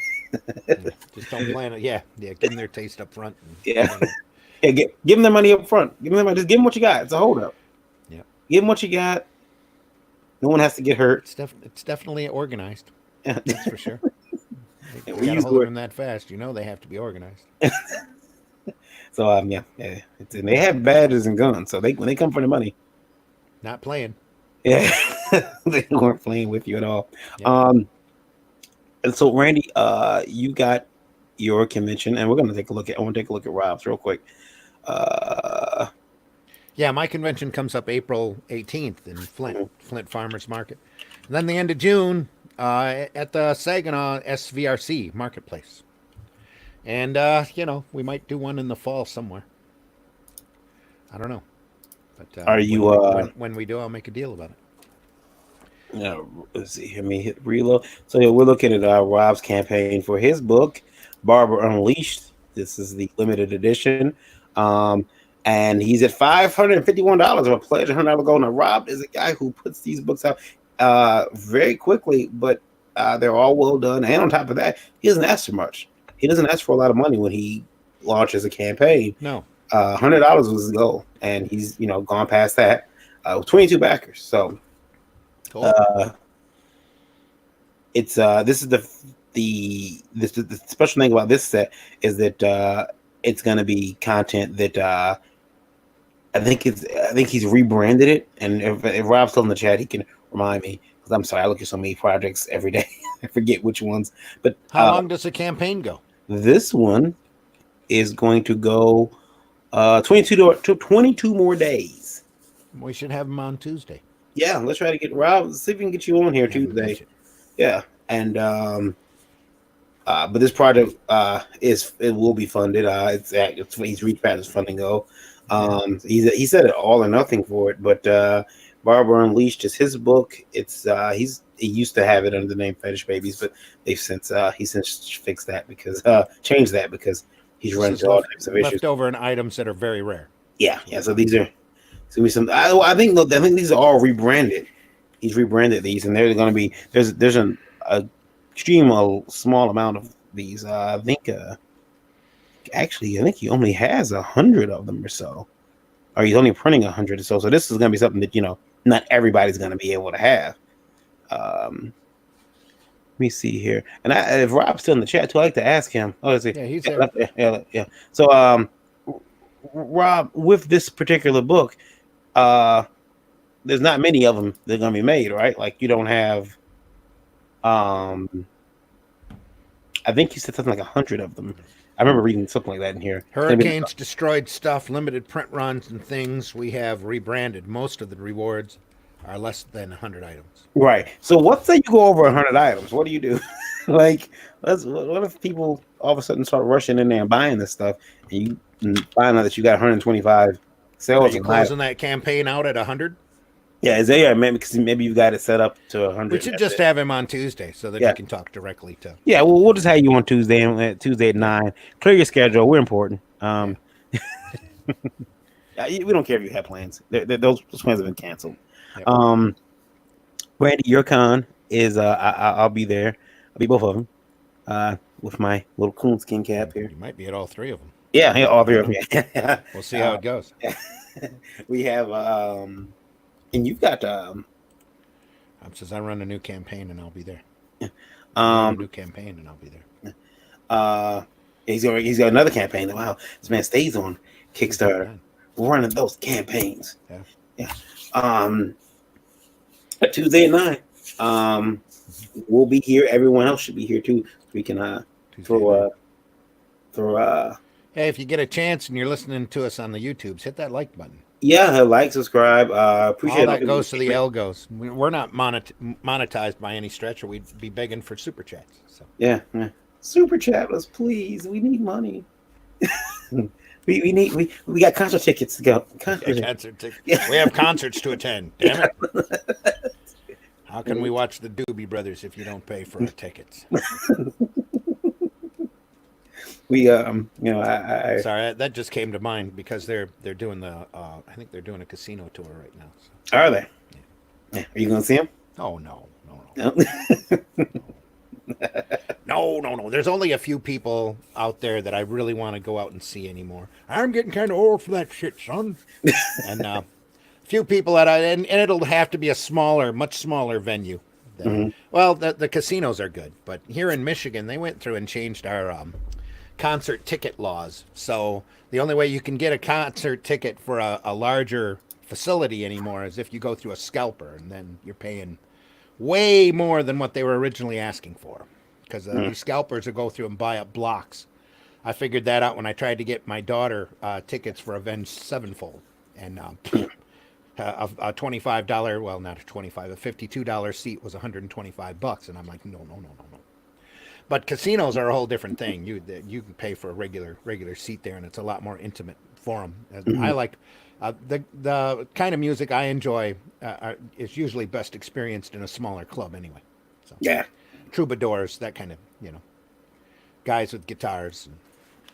Just don't plan it. Yeah. Give them their taste up front. Yeah. Yeah, give them their money up front. Just give them what you got. It's a holdup. Yeah. Give them what you got. No one has to get hurt. It's definitely organized. Yeah. That's for sure. Yeah, You we got to use hold the word- them that fast. You know they have to be organized. So yeah. And they have badges and guns. So when they come for the money, Not playing. yeah, they weren't playing with you at all. Yeah. And so Randy, you got your convention, and we're gonna take a look at. I want to take a look at Rob's real quick. Yeah, my convention comes up April 18th in Flint Farmers Market. And then the end of June at the Saginaw SVRC Marketplace. And, we might do one in the fall somewhere. I don't know. But Are you, when we do, I'll make a deal about it. Yeah, let's see. Let me hit reload. So yeah, we're looking at Rob's campaign for his book, Barber Unleashed. This is the limited edition. And he's at $551 of a pledge, $100 goal. Now, Rob is a guy who puts these books out very quickly, but they're all well done. And on top of that, he doesn't ask for much. He doesn't ask for a lot of money when he launches a campaign. No. $100 was his goal, and he's gone past that with 22 backers. So Cool. it's this is the special thing about this set is that it's going to be content that I think he's rebranded it, and if Rob's still in the chat, he can remind me, because I'm sorry, I look at so many projects every day, I forget which ones. But How long does the campaign go? This one is going to go 22 more days. We should have them on Tuesday. Yeah, let's try to get Rob. Let's see if we can get you on here Tuesday. Yeah, and but this project will be funded. He's reached past his funding goal. He said it all or nothing for it, but Barber Unleashed is his book. It's he used to have it under the name Fetish Babies, but he's since fixed that because changed that because he's run into all types of issues. Leftover and items that are very rare. Yeah. So these are gonna be some. I think these are all rebranded. He's rebranded these, and they're going to be there's an extreme small amount of these. I think he only has 100 of them or so, or he's only printing 100 or so. So this is going to be something that not everybody's going to be able to have. Let me see here, and if Rob's still in the chat too, I like to ask him. Oh, is he? Yeah, he's there. Yeah. So Rob, with this particular book, there's not many of them that are going to be made, right? Like you don't have, I think you said something like 100 of them. I remember reading something like that in here. Hurricanes destroyed stuff, limited print runs and things we have rebranded. Most of the rewards are less than 100 items. Right. So what say you go over 100 items? What do you do? Like, what if people all of a sudden start rushing in there and buying this stuff, and you find out that you got 125 sales? Are you closing that campaign out at 100? Yeah, maybe you've got it set up to 100. We should just have him on Tuesday so that he can talk directly to. Yeah, well, we'll just have you on Tuesday at 9. Clear your schedule. We're important. We don't care if you have plans. Those plans have been canceled. Yep. Randy, your con is I'll be there. I'll be both of them with my little coonskin cap here. You might be at all three of them. Yeah, all three of them. We'll see how it goes. We have and you've got says I run a new campaign and I'll be there. a new campaign and I'll be there. He's got another campaign. Wow, this man stays on Kickstarter running those campaigns. Yeah. Tuesday at 9. We'll be here. Everyone else should be here too. We can throw Hey, if you get a chance and you're listening to us on the YouTubes, hit that like button. Yeah, like, subscribe. All Appreciate that it. goes to the Elgos. We're not monetized by any stretch, or we'd be begging for super chats. So Yeah, yeah. Super chat us, please. We need money. we got concert tickets to go. we have concerts to attend. Damn it! How can we watch the Doobie Brothers if you don't pay for our tickets? I Sorry, that just came to mind because they're doing the. I think they're doing a casino tour right now. So. are they? Yeah. Are you gonna see them? Oh no. No. No. There's only a few people out there that I really want to go out and see anymore. I'm getting kind of old for that shit, son. And few people and it'll have to be a much smaller venue. Well, the casinos are good, but here in Michigan, they went through and changed our concert ticket laws. So the only way you can get a concert ticket for a larger facility anymore is if you go through a scalper, and then you're paying way more than what they were originally asking for, because these scalpers will go through and buy up blocks. I figured that out when I tried to get my daughter tickets for Avenged Sevenfold, and a $25, well, not a 25, a $52 seat was $125, and I'm like, no. But casinos are a whole different thing. You can pay for a regular seat there, and it's a lot more intimate forum. I like the kind of music I enjoy is usually best experienced in a smaller club anyway. So Yeah. Troubadours, that kind of guys with guitars, and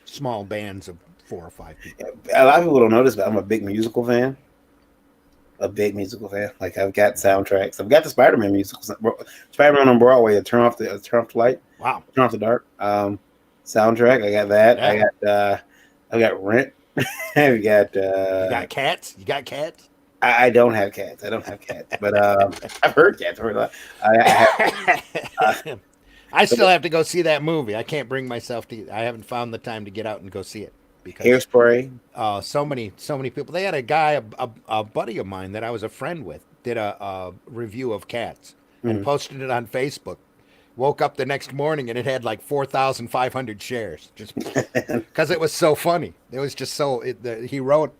small bands of 4 or 5 people. A lot of people don't know this, but I'm a big musical fan. Like, I've got soundtracks. I've got the Spider-Man musicals. Spider-Man on Broadway. Turn off the light. Wow. Turn off the dark. Soundtrack. I got that. Yeah. I got Rent. I've got. You got cats? You got cats? I don't have cats. But I've heard cats. I still have to go see that movie. I can't bring myself to. I haven't found the time to get out and go see it. Because Hairspray. So many people. They had a guy, a buddy of mine that I was a friend with, did a review of Cats and posted it on Facebook. Woke up the next morning and it had like 4,500 shares, just because it was so funny. It was just so. He wrote,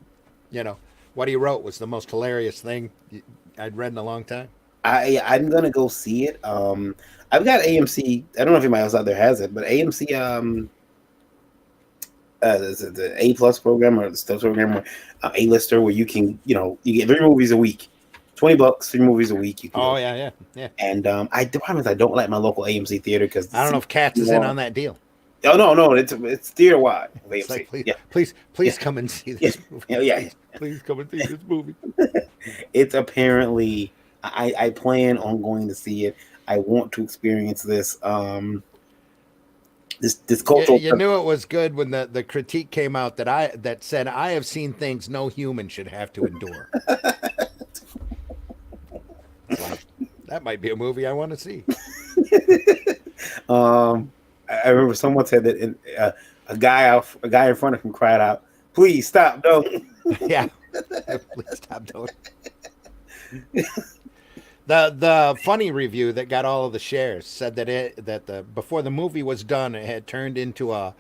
what he wrote was the most hilarious thing I'd read in a long time. I'm gonna go see it. I've got AMC. I don't know if anybody else out there has it, but AMC. The A Plus program or the Stuff program, or A Lister, where you can, you get 3 movies a week, $20, 3 movies a week. You can Oh yeah. And the problem is I don't like my local AMC theater because I don't know if Cats is in on that deal. Oh no, it's theater wide. It's like, please come and see this movie. Yeah. Please come and see this movie. It's apparently I plan on going to see it. I want to experience this. This cultural. You knew it was good when the critique came out that said I have seen things no human should have to endure. That might be a movie I want to see. I remember someone said that a guy in front of him cried out, "Please stop! Don't!" Yeah, please stop! Don't. The funny review that got all of the shares said that before the movie was done, it had turned into a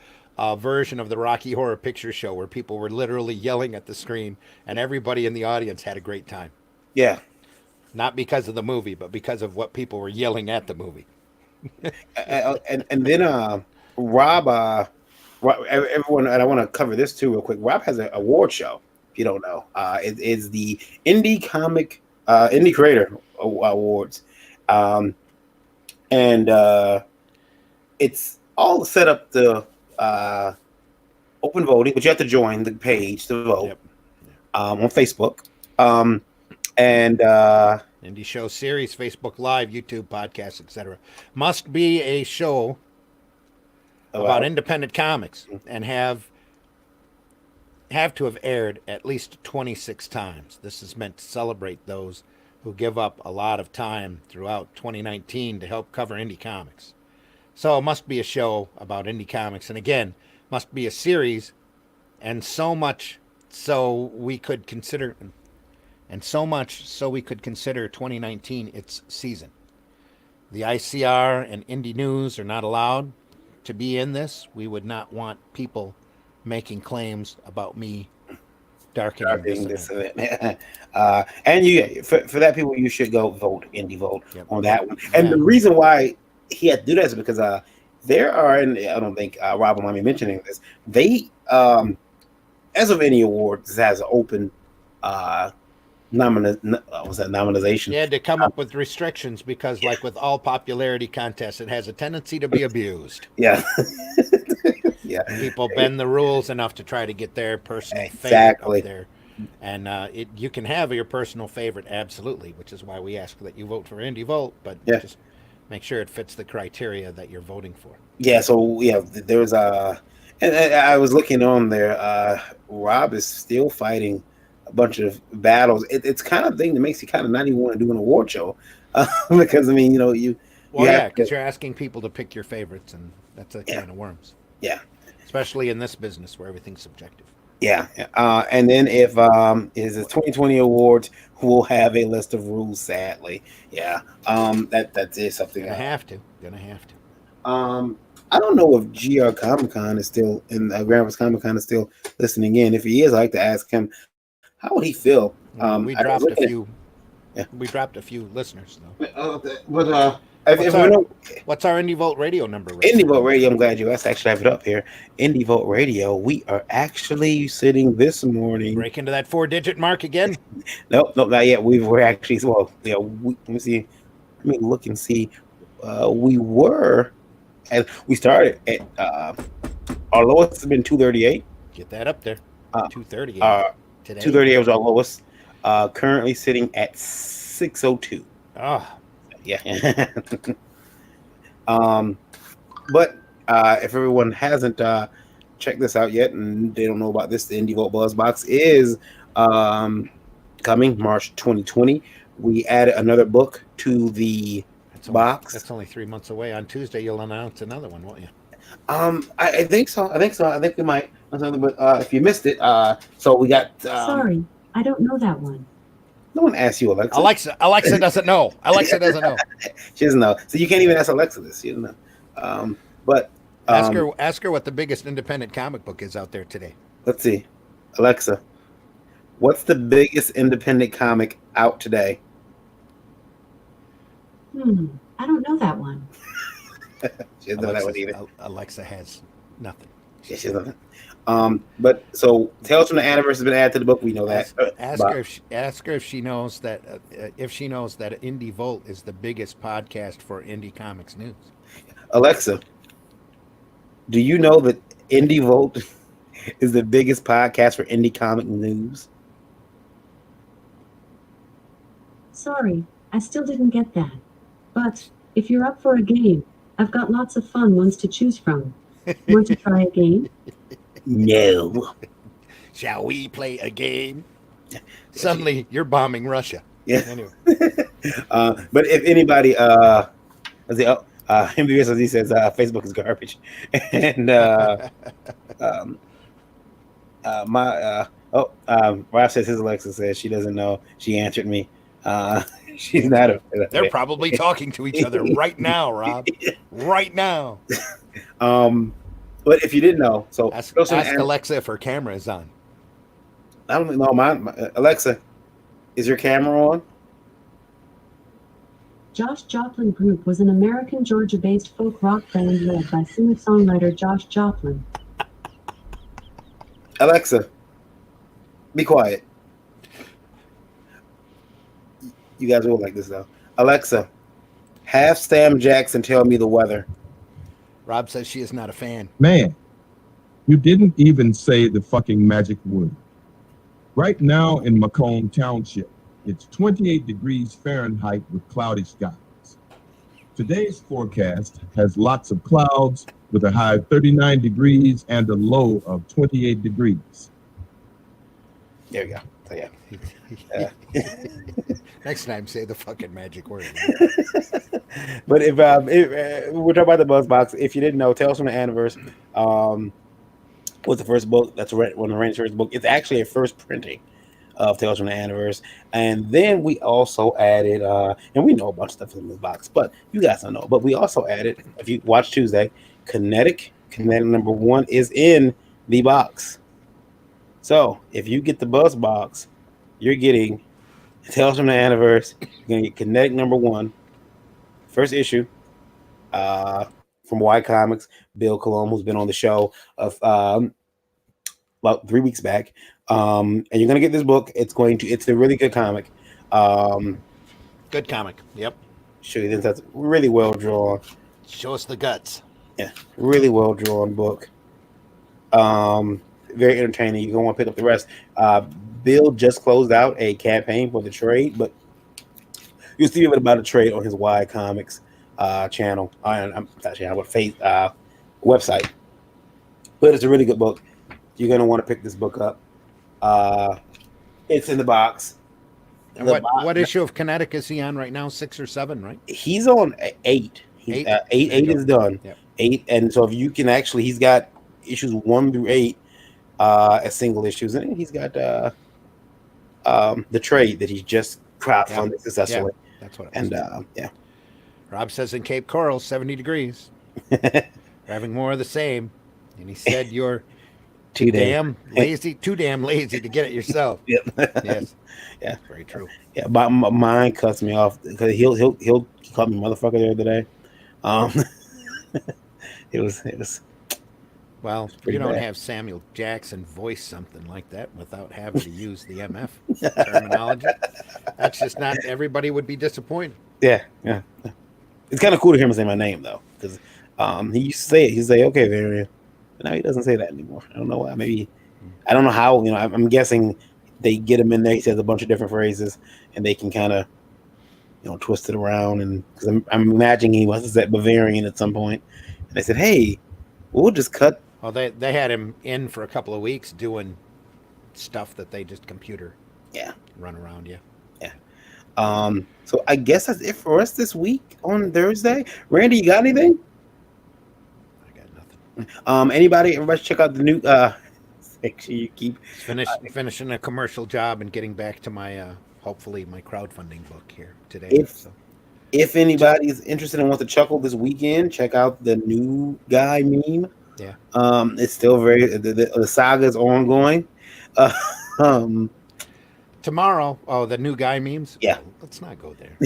version of the Rocky Horror Picture Show where people were literally yelling at the screen, and everybody in the audience had a great time. Yeah, not because of the movie, but because of what people were yelling at the movie. and then Rob, everyone, and I want to cover this too real quick. Rob has an award show. If you don't know, it is the Indie Creator Awards, and it's all set up to open voting, but you have to join the page to vote. Yep. On Facebook, and Indie Show Series, Facebook Live, YouTube, podcast, etc. Must be a show about independent comics and have to have aired at least 26 times. This is meant to celebrate those who give up a lot of time throughout 2019 to help cover indie comics. So it must be a show about indie comics, and again, must be a series, and so much so we could consider 2019 its season. The ICR and Indie News are not allowed to be in this. We would not want people making claims about me darkening this event. And you for that people, you should go vote IndieVolt on that one. And Yeah. the reason why he had to do that is because there are, and I don't think Rob will mind me mentioning this. They as of any awards has an open nomination. You had to come up with restrictions because, like with all popularity contests, it has a tendency to be abused. Yeah. Yeah. People bend the rules enough to try to get their personal favorite up there. And you can have your personal favorite, absolutely, which is why we ask that you vote for IndieVolt, but just make sure it fits the criteria that you're voting for. Yeah, so there's and I was looking on there, Rob is still fighting a bunch of battles. It's kind of thing that makes you kind of not even want to do an award show. Because I mean, because you're asking people to pick your favorites, and that's a can of worms. Yeah. Especially in this business where everything's subjective. Yeah. And then if is the 2020 awards, we'll have a list of rules, sadly. Yeah. That is something. Gonna have to. I don't know if GR Comic Con is still in Grand Rapids Comic Con is still listening in. If he is, I'd like to ask him how would he feel. We dropped a few. We dropped a few listeners though. What's our IndieVolt radio number? IndieVolt radio. I'm glad you asked. I actually have it up here. IndieVolt radio. We are actually sitting this morning. Break into that 4-digit mark again? Nope, not yet. We're actually let me see. Let me look and see. We were, and we started at our lowest has been 238. Get that up there. 238. Today. 238 was our lowest. Currently sitting at 602. Oh. Yeah. But if everyone hasn't checked this out yet and they don't know about this, the IndieVolt Buzz Box is coming March 2020. We added another book to the box. That's only 3 months away. On Tuesday, you'll announce another one, won't you? I think so. I think we might. But if you missed it, so we got. Sorry, I don't know that one. No one asked you, Alexa. Alexa doesn't know. Alexa doesn't know. She doesn't know. So you can't even ask Alexa this. She doesn't know. But ask her what the biggest independent comic book is out there today. Let's see, Alexa, what's the biggest independent comic out today? I don't know that one. She doesn't know that one either. Alexa has nothing. Yeah, she doesn't. But so Tales from the Anniversary has been added to the book. We know that. Ask her if she knows that IndieVolt is the biggest podcast for indie comics news. Alexa, do you know that IndieVolt is the biggest podcast for indie comic news? Sorry, I still didn't get that. But if you're up for a game, I've got lots of fun ones to choose from. Want to try a game? No. Shall we play a game? Suddenly, you're bombing Russia. Yeah. Anyway. But if anybody, MBS, as he says, Facebook is garbage. And Rob says his Alexa says she doesn't know. She answered me. She's not a. They're probably talking to each other right now, Rob. Right now. But if you didn't know, so ask Alexa if her camera is on. I don't know. My Alexa, is your camera on? Josh Joplin Group was an American Georgia-based folk rock band led by singer-songwriter Josh Joplin. Alexa, be quiet. You guys will like this though. Alexa, have Sam Jackson tell me the weather. Rob says she is not a fan. Man, you didn't even say the fucking magic word. Right now in Macomb Township, it's 28 degrees Fahrenheit with cloudy skies. Today's forecast has lots of clouds with a high of 39 degrees and a low of 28 degrees. There you go. So, yeah. Next time, say the fucking magic word. But if we're talking about the Buzz Box, if you didn't know, Tales from the Anniversary was the first book. That's one of Randy's first book. It's actually a first printing of Tales from the Anniversary, and then we also added, and we know a bunch of stuff in this box, but you guys don't know. But we also added, if you watch Tuesday, Kinetic number 1 is in the box. So if you get the Buzz box, you're getting Tales from the Anniverse. You're gonna get Kinetic #1, first issue, from Y Comics. Bill Colomb, who's been on the show of about 3 weeks back. And you're gonna get this book. It's a really good comic. Good comic. Yep. Show you this. That's really well drawn. Show us the guts. Yeah, really well drawn book. Very entertaining. You're gonna want to pick up the rest. Bill just closed out a campaign for the trade, but you'll see a bit about a trade on his Y Comics channel. I'm not channel, but website. But it's a really good book. You're gonna want to pick this book up. It's in the box. And what issue of Kinetic is he on right now? 6 or 7, right? He's on 8. Eight? Eight is done. Yep. 8, and so if you can actually, he's got issues 1 through 8 as single issues, and he's got the trade that he's just crowdfunded successfully. Yeah, that's what it was. And yeah, Rob says in Cape Coral, 70 degrees. We're having more of the same. And he said you're too damn lazy to get it yourself. Yep. Yes. Yeah. Very true. Yeah, but my mind cuts me off because he'll call me motherfucker the other day. It was Well, pretty you don't bad. have Samuel Jackson voice something like that without having to use the MF terminology. That's just not, everybody would be disappointed. yeah. It's kind of cool to hear him say my name though, because he used to say it. He'd say, "Okay, Varian," but now he doesn't say that anymore. I don't know why. Maybe I don't know how. I'm guessing they get him in there. He says a bunch of different phrases, and they can kind of twist it around. And because I'm imagining he must have said Bavarian at some point, and they said, "Hey, we'll just cut." Well, they had him in for a couple of weeks doing stuff that they just computer run around you. So I guess that's it for us this week on Thursday. Randy, you got anything? I got nothing. Everybody check out the new make sure you keep Finishing a commercial job and getting back to my hopefully my crowdfunding book here today. if anybody's interested and wants to chuckle this weekend, check out the new guy meme. Yeah. It's still the saga is ongoing. Tomorrow, the new guy memes? Yeah. Let's not go there.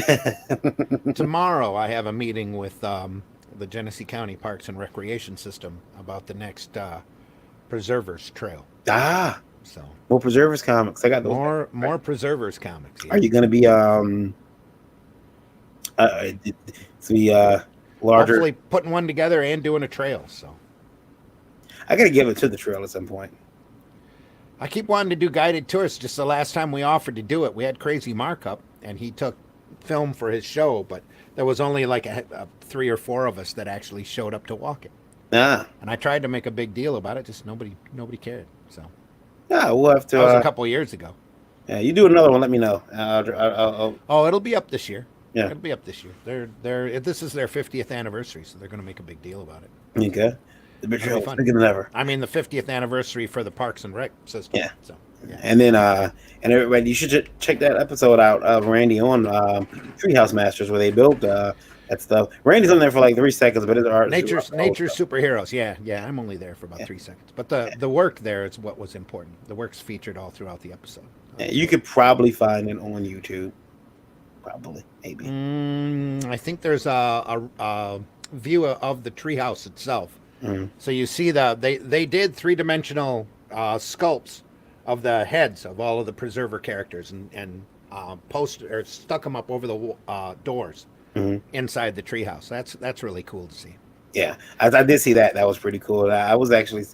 Tomorrow, I have a meeting with the Genesee County Parks and Recreation System about the next Preservers Trail. So More Preservers comics. I got those. more Preservers comics. Yeah. Are you going to be larger? Hopefully putting one together and doing a trail. So I got to give it to the trail at some point. I keep wanting to do guided tours. Just the last time we offered to do it, we had Crazy Markup, and he took film for his show, but there was only like 3 or 4 of us that actually showed up to walk it. And I tried to make a big deal about it, just nobody cared. So we'll have to. That was a couple of years ago. Yeah, you do another one. Let me know. It'll be up this year. Yeah, it'll be up this year. This is their 50th anniversary, so they're going to make a big deal about it. Okay. The betrayal It'll be fun. bigger than ever. I mean, the 50th anniversary for the Parks and Rec system. Yeah. So, yeah. And then, and everybody, you should check that episode out of Randy on Treehouse Masters, where they built that stuff. Randy's on there for like 3 seconds, but it's art. Nature's superheroes. Yeah. I'm only there for about 3 seconds, but the work there is what was important. The work's featured all throughout the episode. Yeah, you could probably find it on YouTube. Probably, maybe. I think there's a view of the treehouse itself. So you see they did 3-dimensional sculpts of the heads of all of the preserver characters and stuck them up over the doors inside the treehouse. That's really cool to see. Yeah, I did see that. That was pretty cool. I was actually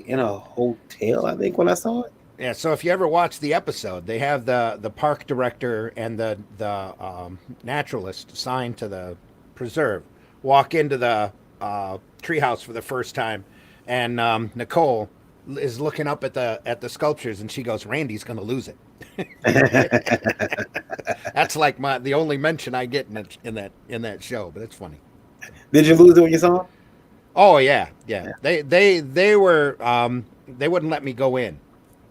in a hotel, I think, when I saw it. Yeah. So if you ever watch the episode, they have the park director and the naturalist assigned to the preserve walk into the treehouse for the first time, and Nicole is looking up at the sculptures, and she goes, "Randy's going to lose it." That's like the only mention I get in that show, but it's funny. Did you lose it when you saw him? Oh yeah. They were they wouldn't let me go in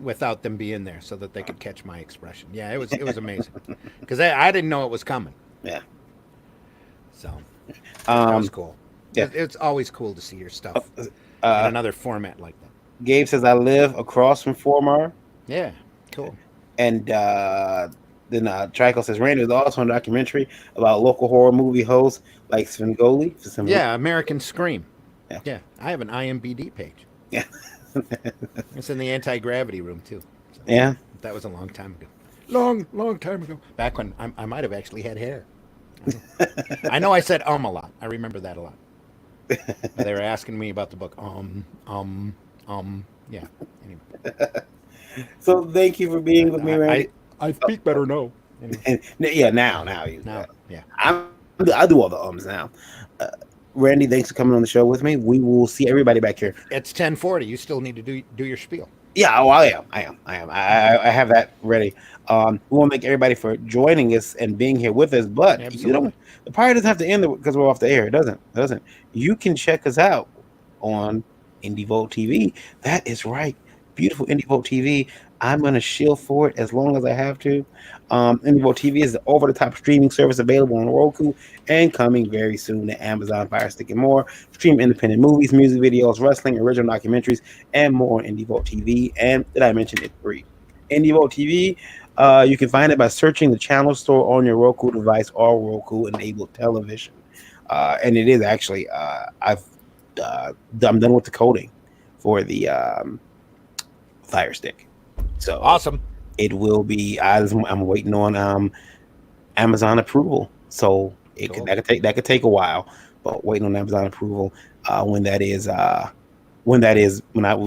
without them being there so that they could catch my expression. Yeah, it was amazing because I didn't know it was coming. Yeah. So that was cool. Yeah. It's always cool to see your stuff in another format like that. Gabe says I live across from Formar. Yeah, cool. And then Trico says Randy was also on a documentary about local horror movie hosts like Svengoli. Yeah, American Scream. Yeah. Yeah, I have an IMDb page. Yeah. It's in the anti-gravity room too. So Yeah. that was a long time ago. Long time ago. Back when I might have actually had hair. I know I said a lot. I remember that a lot. They were asking me about the book. Yeah. Anyway. So thank you for being with me, Randy. I speak better now. Anyway. And yeah, now you. Now, yeah. I do all the ums now. Randy, thanks for coming on the show with me. We will see everybody back here. It's 10:40. You still need to do your spiel. Yeah, oh, I am. I have that ready. We want to thank everybody for joining us and being here with us. But Absolutely. the party doesn't have to end because we're off the air. It doesn't. You can check us out on IndieVolt TV. That is right. Beautiful IndieVolt TV. I'm going to shield for it as long as I have to. IndieVolt TV is the over-the-top streaming service available on Roku and coming very soon to Amazon, Fire Stick, and more. Stream independent movies, music videos, wrestling, original documentaries, and more on IndieVolt TV. And did I mention it's free? IndieVolt TV, you can find it by searching the channel store on your Roku device or Roku-enabled television. And it is actually, I'm done with the coding for the Fire Stick. So Awesome. It will be. I'm waiting on Amazon approval, so Cool. that could take a while. But waiting on Amazon approval. When we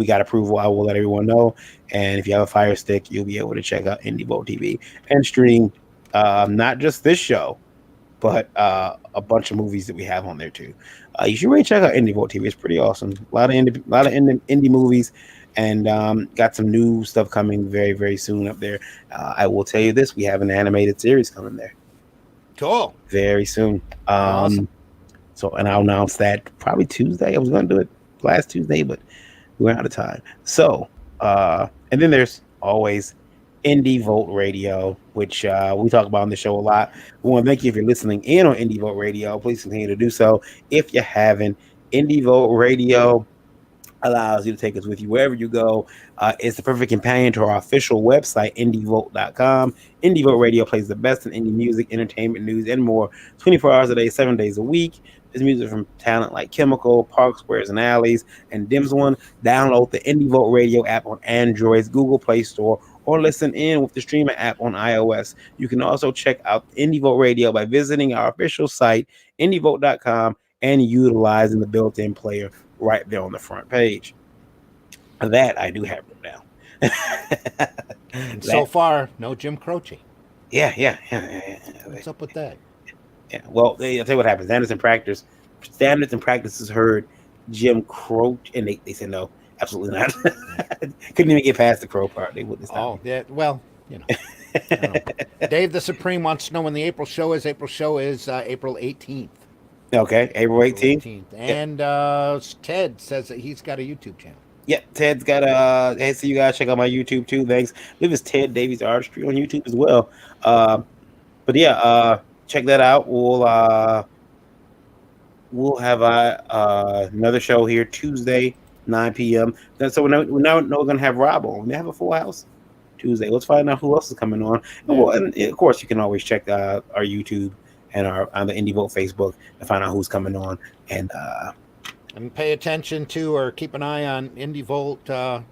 got approval, I will let everyone know. And if you have a Fire Stick, you'll be able to check out IndieVolt TV and stream not just this show, but a bunch of movies that we have on there too. You should really check out IndieVolt TV. It's pretty awesome. A lot of indie movies. And got some new stuff coming very, very soon up there. I will tell you this: we have an animated series coming there. Cool. Very soon. Awesome. So, and I'll announce that probably Tuesday. I was going to do it last Tuesday, but we ran out of time. So, and then there's always IndieVolt Radio, which we talk about on the show a lot. We want to thank you if you're listening in on IndieVolt Radio. Please continue to do so. If you haven't, IndieVolt Radio allows you to take us with you wherever you go. It's the perfect companion to our official website, indievolt.com. IndieVolt Radio plays the best in indie music, entertainment, news, and more 24 hours a day, 7 days a week. There's music from talent like Chemical, Park Squares and Alleys, and Dims One. Download the IndieVolt Radio app on Android's Google Play Store or listen in with the streamer app on iOS. You can also check out IndieVolt Radio by visiting our official site, indievolt.com, and utilizing the built-in player right there on the front page. That I do have them now. And so far, no Jim Croce. Yeah. What's up with that? Yeah. Well, I'll tell you what happens. Standards and practices heard Jim Croce, and they said no, absolutely not. Couldn't even get past the Crow part. They wouldn't stop. Oh, yeah. Well, I don't know. Dave the Supreme wants to know when the April show is. April show is April 18th. Okay, April 18th. And Ted says that he's got a YouTube channel. Yeah, Ted's got a. Hey, so you guys check out my YouTube too. Thanks. I believe it's Ted Davies Artistry on YouTube as well. But yeah, check that out. We'll have another show here Tuesday, 9 p.m. So we're gonna have Rob on. We have a full house Tuesday. Let's find out who else is coming on. And of course, you can always check our YouTube and on the IndieVolt Facebook to find out who's coming on. And pay attention to or keep an eye on IndieVolt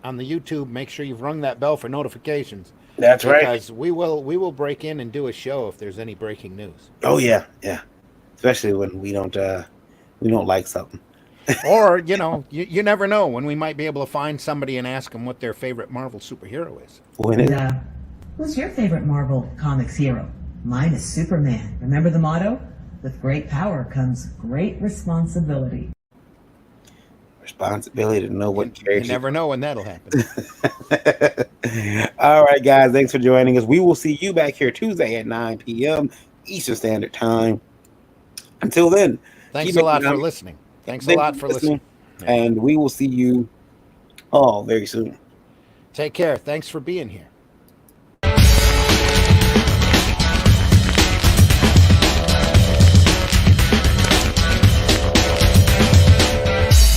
on the YouTube. Make sure you've rung that bell for notifications. That's right. Because we will break in and do a show if there's any breaking news. Oh yeah. Especially when we don't like something. Or you never know when we might be able to find somebody and ask them what their favorite Marvel superhero is. Who's your favorite Marvel Comics hero? Mine is Superman. Remember the motto? With great power comes great responsibility. Responsibility to know what You never know when that'll happen. All right, guys. Thanks for joining us. We will see you back here Tuesday at 9 p.m. Eastern Standard Time. Until then, Thanks a lot for listening. Thanks a lot for listening. And we will see you all very soon. Take care. Thanks for being here.